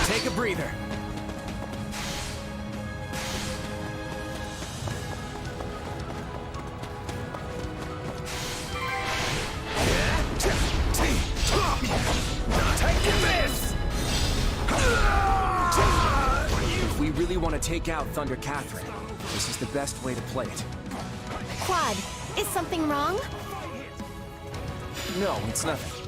Take a breather. If we really want to take out Thunder Catherine, this is the best way to play it. Quad, is something wrong? No, it's nothing.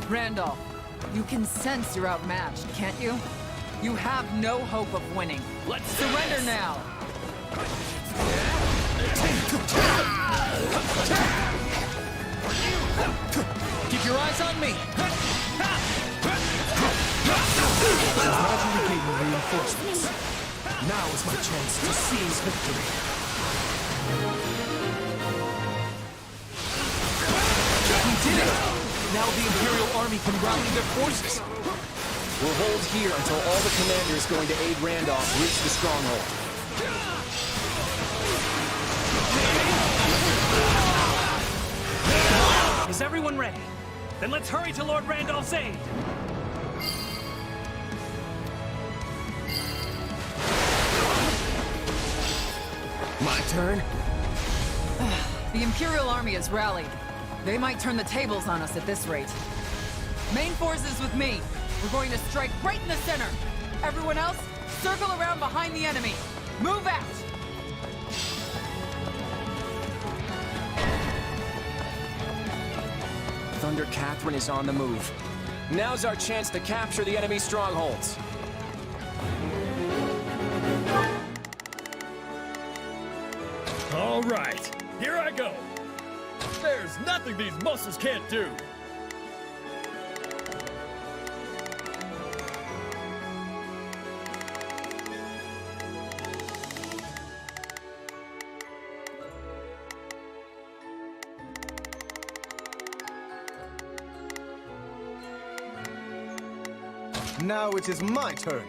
Randolph, you can sense you're outmatched, can't you? You have no hope of winning. Let's surrender now! Keep your eyes on me. Gradually gaining reinforcements. Now is my chance to seize victory. We did it! Now the Imperial Army can rally their forces. We'll hold here until all the commanders going to aid Randolph reach the stronghold. Is everyone ready? Then let's hurry to Lord Randolph's aid. My turn? The Imperial Army has rallied. They might turn the tables on us at this rate. Main forces with me. We're going to strike right in the center. Everyone else, circle around behind the enemy. Move out! Thunder Catherine is on the move. Now's our chance to capture the enemy strongholds. All right, here I go. There's nothing these muscles can't do. Now it is my turn.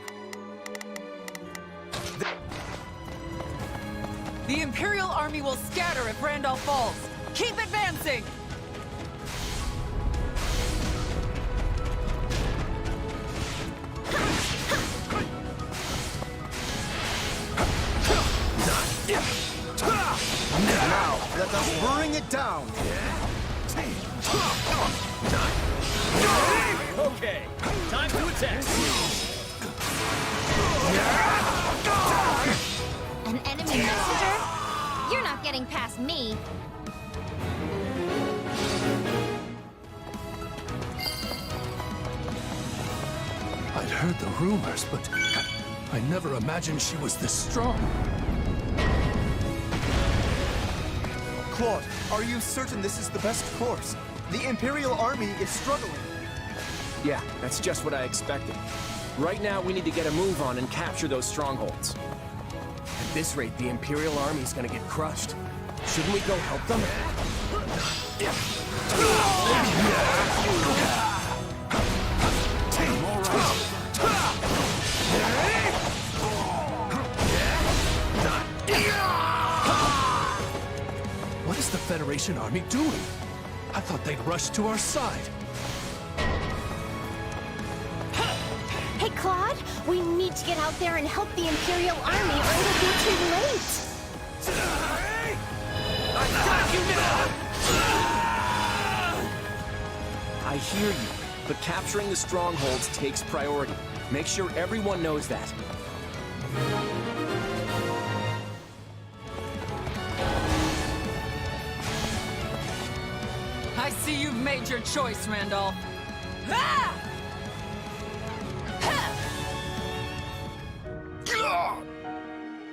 The Imperial Army will scatter if Randolph falls. Keep advancing! Now, let us bring it down. Okay, time to attack. An enemy messenger? You're not getting past me. I'd heard the rumors, but I never imagined she was this strong. Claude, are you certain this is the best course? The Imperial army is struggling. Yeah, that's just what I expected. Right now, we need to get a move on and capture those strongholds. At this rate, the Imperial army's gonna get crushed. Shouldn't we go help them? What is the Federation army doing? I thought they'd rush to our side. Hey, Claude, we need to get out there and help the Imperial army or it'll be too late. I got you now! I hear you, but capturing the strongholds takes priority. Make sure everyone knows that. I see you've made your choice, Randolph. Ah!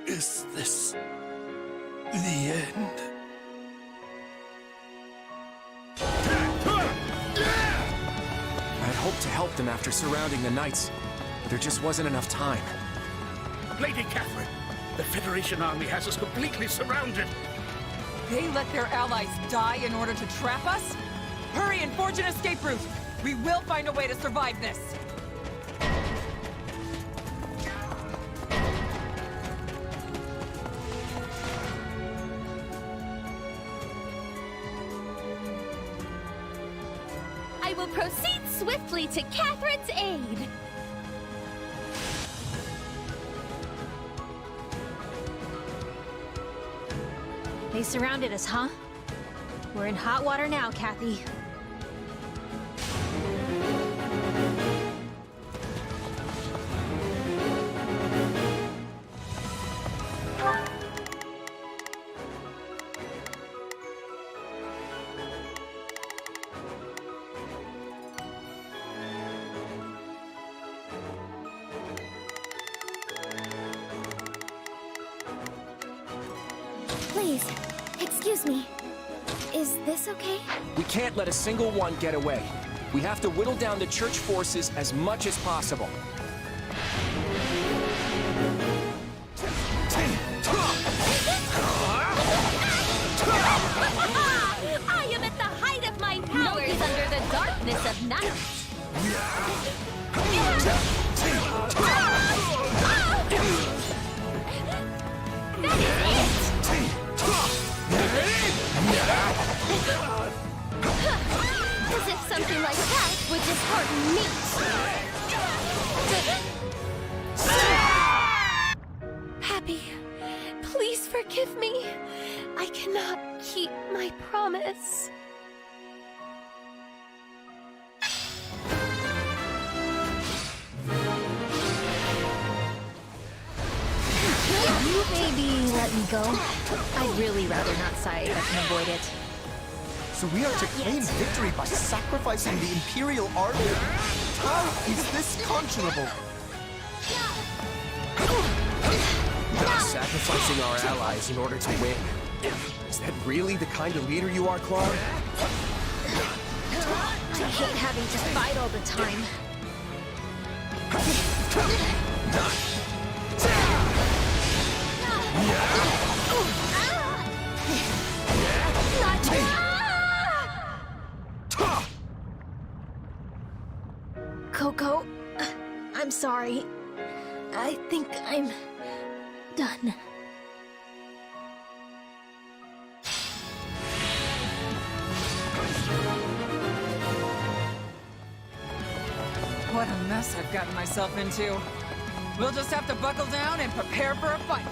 Is this the end? I'd hoped to help them after surrounding the Knights. There just wasn't enough time. Lady Catherine, the Federation army has us completely surrounded. They let their allies die in order to trap us? Hurry and forge an escape route! We will find a way to survive this! I will proceed swiftly to Catherine's aid. They surrounded us, huh? We're in hot water now, Kathy. Please, excuse me. Is this okay? We can't let a single one get away. We have to whittle down the Church forces as much as possible. I am at the height of my powers under the darkness of night. That is it! As if something like that would dishearten me. Happy, please forgive me. I cannot keep my promise. Could you maybe let me go? I'd really rather not sigh if I can avoid it. So we are to claim victory by sacrificing the Imperial army? How is this conscionable? Sacrificing our allies in order to win. Is that really the kind of leader you are, Claude? I hate having to fight all the time. Coco, I'm sorry. I think I'm done. What a mess I've gotten myself into. We'll just have to buckle down and prepare for a fight.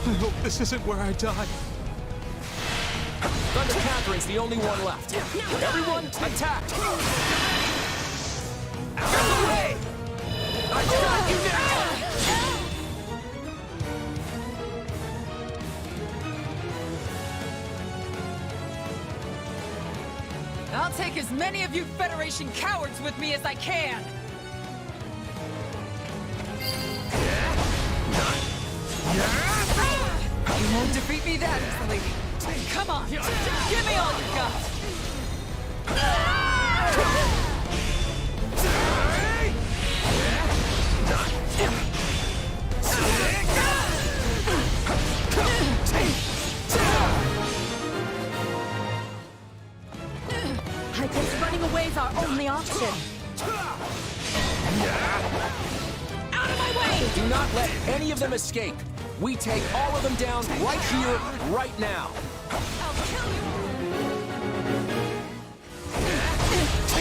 I hope this isn't where I die. Thunder Catherine's the only one left. Everyone, attack! Out of the way! I got you now! I'll take as many of you Federation cowards with me as I can! You won't defeat me that easily! Come on! Give me all you got! I guess running away is our only option. Out of my way! Do not let any of them escape. We take all of them down right here, right now. I'll kill you!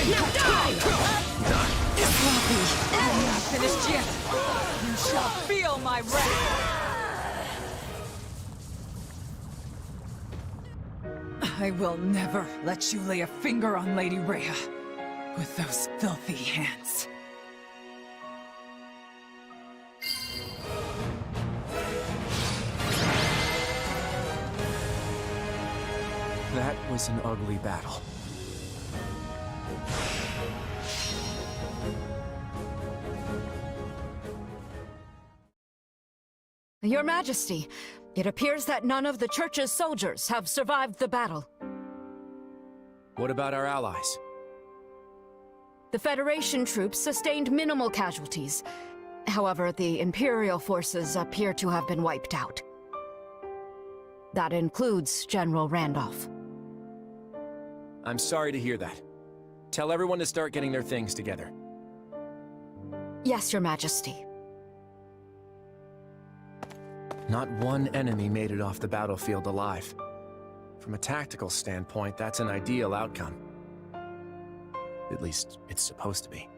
Now die! Sloppy! I'm not finished yet! You shall feel my wrath! I will never let you lay a finger on Lady Rhea with those filthy hands. That was an ugly battle. Your Majesty, it appears that none of the Church's soldiers have survived the battle. What about our allies? The Federation troops sustained minimal casualties. However, the Imperial forces appear to have been wiped out. That includes General Randolph. I'm sorry to hear that. Tell everyone to start getting their things together. Yes, Your Majesty. Not one enemy made it off the battlefield alive. From a tactical standpoint, that's an ideal outcome. At least, it's supposed to be.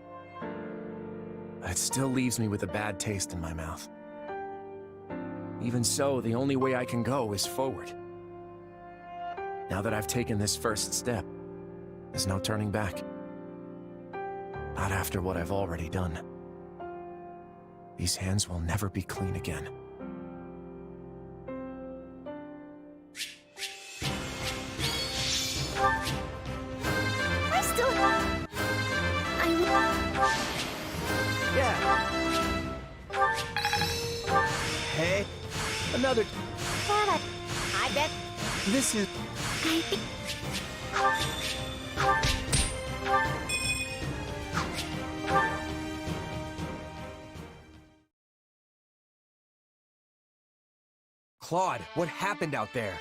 But it still leaves me with a bad taste in my mouth. Even so, the only way I can go is forward. Now that I've taken this first step, there's no turning back. Not after what I've already done. These hands will never be clean again. Hey, another... I bet... This is... Claude, what happened out there?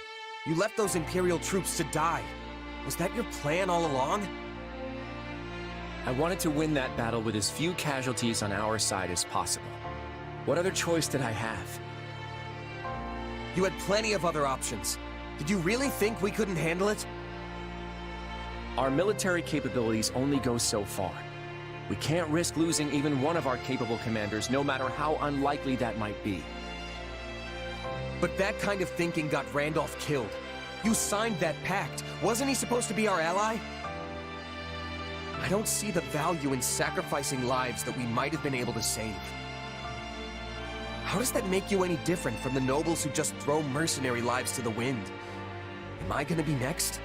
You left those Imperial troops to die. Was that your plan all along? I wanted to win that battle with as few casualties on our side as possible. What other choice did I have? You had plenty of other options. Did you really think we couldn't handle it? Our military capabilities only go so far. We can't risk losing even one of our capable commanders, no matter how unlikely that might be. But that kind of thinking got Randolph killed. You signed that pact. Wasn't he supposed to be our ally? I don't see the value in sacrificing lives that we might have been able to save. How does that make you any different from the nobles who just throw mercenary lives to the wind? Am I gonna be next?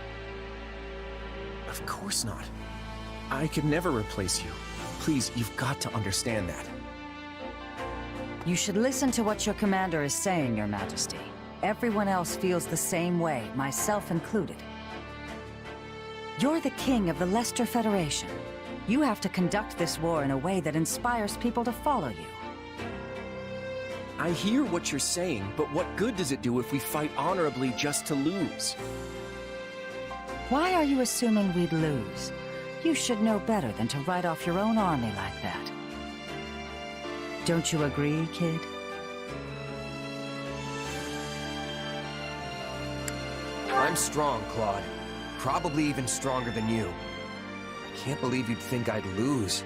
Of course not. I could never replace you. Please, you've got to understand that. You should listen to what your commander is saying, Your Majesty. Everyone else feels the same way, myself included. You're the king of the Leicester Federation. You have to conduct this war in a way that inspires people to follow you. I hear what you're saying, but what good does it do if we fight honorably just to lose? Why are you assuming we'd lose? You should know better than to write off your own army like that. Don't you agree, kid? I'm strong, Claude. Probably even stronger than you. I can't believe you'd think I'd lose.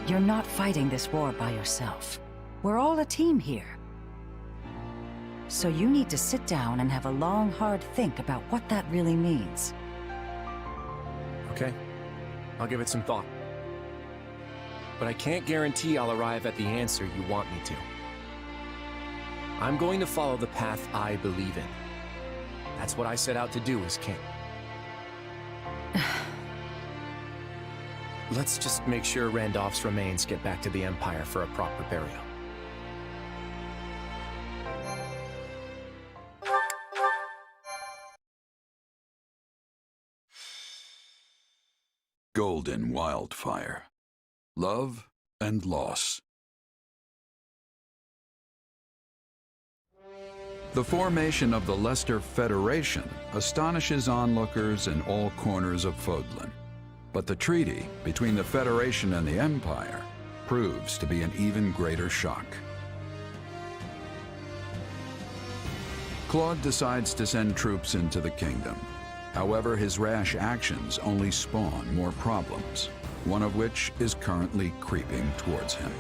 You're not fighting this war by yourself. We're all a team here. So you need to sit down and have a long, hard think about what that really means. Okay. I'll give it some thought. But I can't guarantee I'll arrive at the answer you want me to. I'm going to follow the path I believe in. That's what I set out to do as king. Let's just make sure Randolph's remains get back to the Empire for a proper burial. Golden Wildfire. Love and loss. The formation of the Leicester Federation astonishes onlookers in all corners of Fodlan. But the treaty between the Federation and the Empire proves to be an even greater shock. Claude decides to send troops into the kingdom. However, his rash actions only spawn more problems, one of which is currently creeping towards him.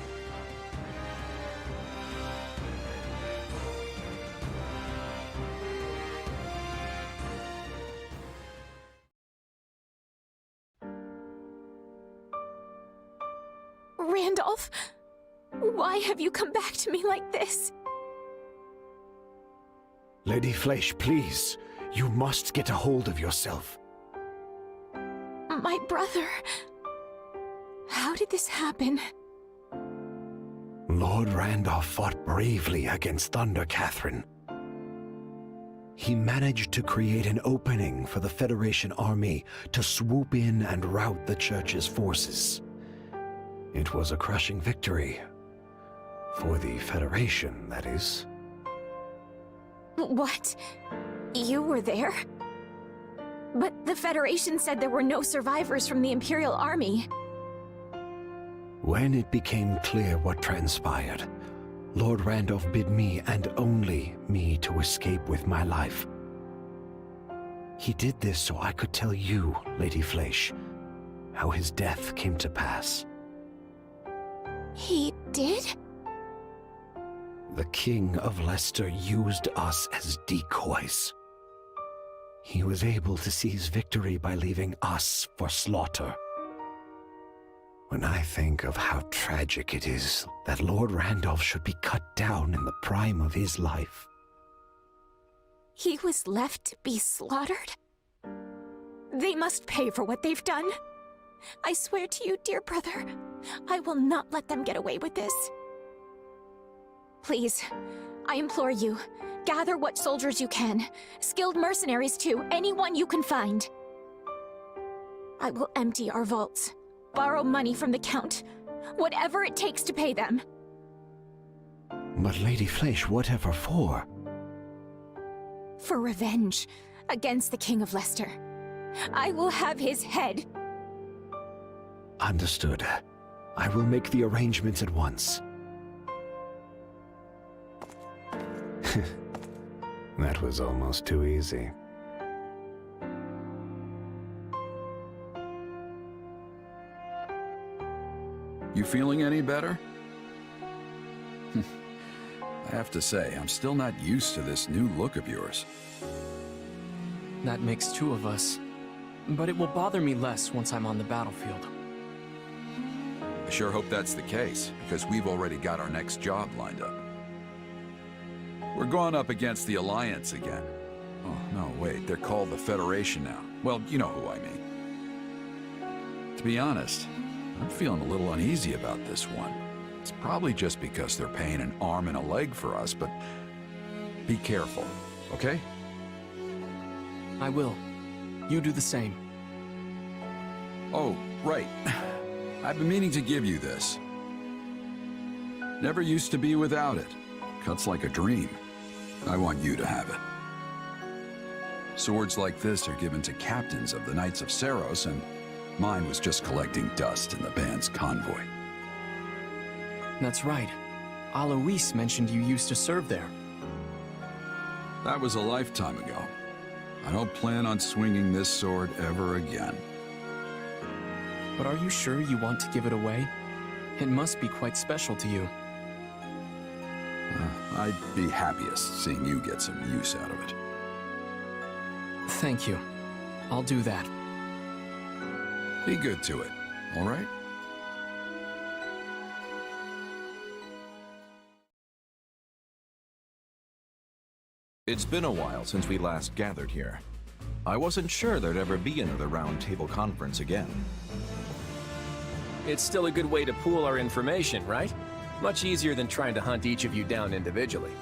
Randolph, why have you come back to me like this? Lady Flesh, please. You must get a hold of yourself. My brother... How did this happen? Lord Randolph fought bravely against Thunder Catherine. He managed to create an opening for the Federation army to swoop in and rout the Church's forces. It was a crushing victory. For the Federation, that is. What? You were there? But the Federation said there were no survivors from the Imperial Army. When it became clear what transpired, Lord Randolph bid me, and only me, to escape with my life. He did this so I could tell you, Lady Flesh, how his death came to pass. He did? The King of Leicester used us as decoys. He was able to seize victory by leaving us for slaughter. When I think of how tragic it is that Lord Randolph should be cut down in the prime of his life. He was left to be slaughtered? They must pay for what they've done. I swear to you, dear brother, I will not let them get away with this. Please, I implore you, gather what soldiers you can, skilled mercenaries too, anyone you can find. I will empty our vaults, borrow money from the Count, whatever it takes to pay them. But Lady Flesh, whatever for? For revenge against the King of Leicester. I will have his head. Understood. I will make the arrangements at once. That was almost too easy. You feeling any better? I have to say, I'm still not used to this new look of yours. That makes two of us. But it will bother me less once I'm on the battlefield. I sure hope that's the case, because we've already got our next job lined up. We're going up against the Alliance again. Oh, no, wait, they're called the Federation now. Well, you know who I mean. To be honest, I'm feeling a little uneasy about this one. It's probably just because they're paying an arm and a leg for us, but be careful, okay? I will. You do the same. Oh, right. I've been meaning to give you this. Never used to be without it. Cuts like a dream. I want you to have it. Swords like this are given to captains of the Knights of Saros, and mine was just collecting dust in the band's convoy. That's right. Alois mentioned you used to serve there. That was a lifetime ago. I don't plan on swinging this sword ever again. But are you sure you want to give it away? It must be quite special to you. I'd be happiest seeing you get some use out of it. Thank you. I'll do that. Be good to it, all right? It's been a while since we last gathered here. I wasn't sure there'd ever be another round table conference again. it's still a good way to pool our information, right? Much easier than trying to hunt each of you down individually.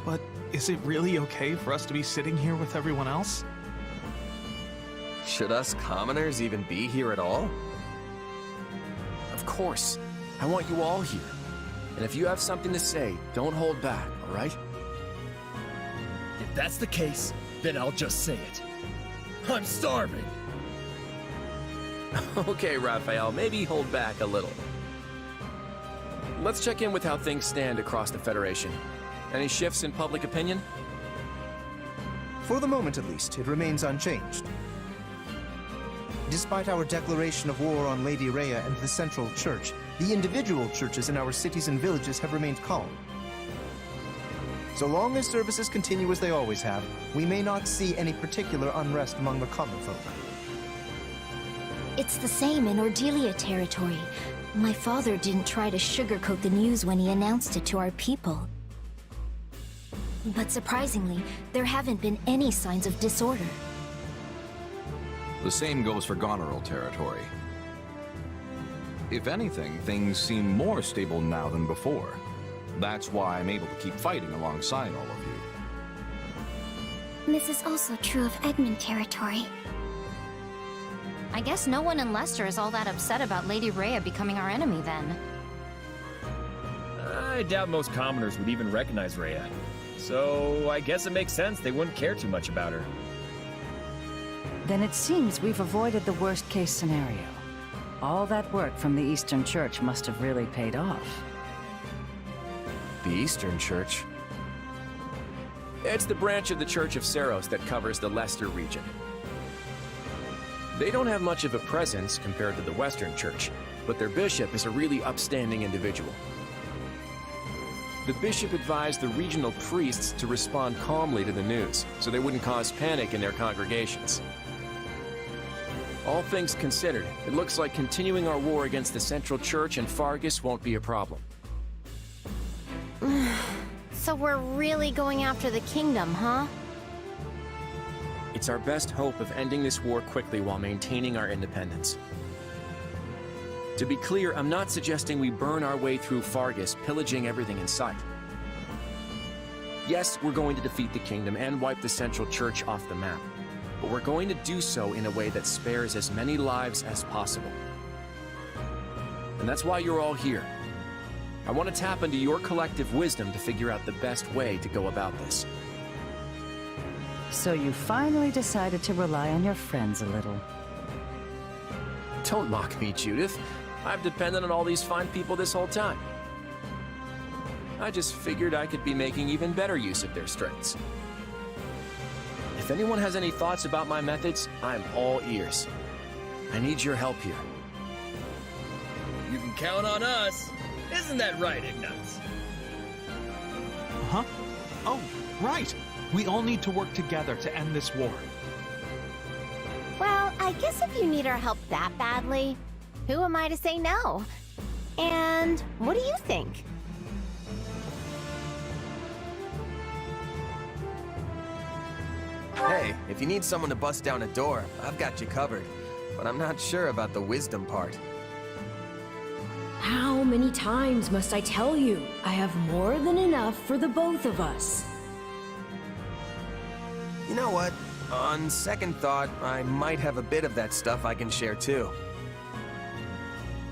But is it really okay for us to be sitting here with everyone else? Should us commoners even be here at all? Of course. I want you all here. And if you have something to say, don't hold back, all right? If that's the case, then I'll just say it. I'm starving! Okay, Raphael, maybe hold back a little. Let's check in with how things stand across the Federation. Any shifts in public opinion? For the moment at least, it remains unchanged. Despite our declaration of war on Lady Rhea and the Central Church, the individual churches in our cities and villages have remained calm. So long as services continue as they always have, we may not see any particular unrest among the common folk. It's the same in Ordelia territory. My father didn't try to sugarcoat the news when he announced it to our people. But surprisingly, there haven't been any signs of disorder. The same goes for Goneril territory. If anything, things seem more stable now than before. That's why I'm able to keep fighting alongside all of you. This is also true of Egmont territory. I guess no one in Leicester is all that upset about Lady Rhea becoming our enemy then. I doubt most commoners would even recognize Rhea. So I guess it makes sense they wouldn't care too much about her. Then it seems we've avoided the worst-case scenario. All that work from the Eastern Church must have really paid off. The Eastern Church? It's the branch of the Church of Saros that covers the Leicester region. They don't have much of a presence compared to the Western Church, but their bishop is a really upstanding individual. The bishop advised the regional priests to respond calmly to the news, so they wouldn't cause panic in their congregations. All things considered, it looks like continuing our war against the Central Church and Fargus won't be a problem. So we're really going after the kingdom, huh? It's our best hope of ending this war quickly while maintaining our independence. To be clear, I'm not suggesting we burn our way through Fargus, pillaging everything in sight. Yes, we're going to defeat the kingdom and wipe the Central Church off the map, but we're going to do so in a way that spares as many lives as possible. And that's why you're all here. I want to tap into your collective wisdom to figure out the best way to go about this. So you finally decided to rely on your friends a little. Don't mock me, Judith. I've depended on all these fine people this whole time. I just figured I could be making even better use of their strengths. If anyone has any thoughts about my methods, I'm all ears. I need your help here. You can count on us. Isn't that right, Ignaz? Huh? Oh, right. We all need to work together to end this war. Well, I guess if you need our help that badly, who am I to say no? And what do you think? Hey, if you need someone to bust down a door, I've got you covered. But I'm not sure about the wisdom part. How many times must I tell you? I have more than enough for the both of us. You know what? On second thought, I might have a bit of that stuff I can share too.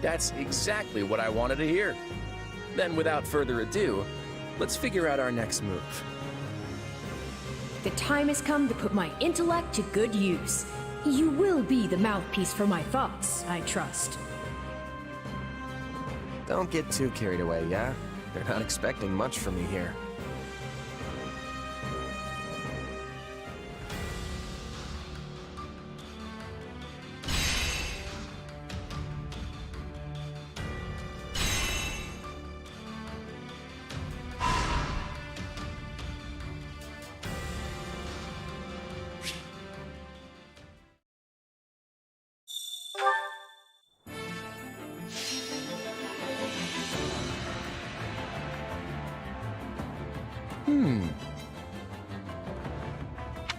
That's exactly what I wanted to hear. Then without further ado, let's figure out our next move. The time has come to put my intellect to good use. You will be the mouthpiece for my thoughts, I trust. Don't get too carried away, yeah? They're not expecting much from me here.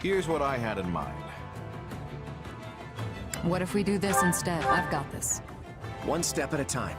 Here's what I had in mind. What if we do this instead? I've got this. One step at a time.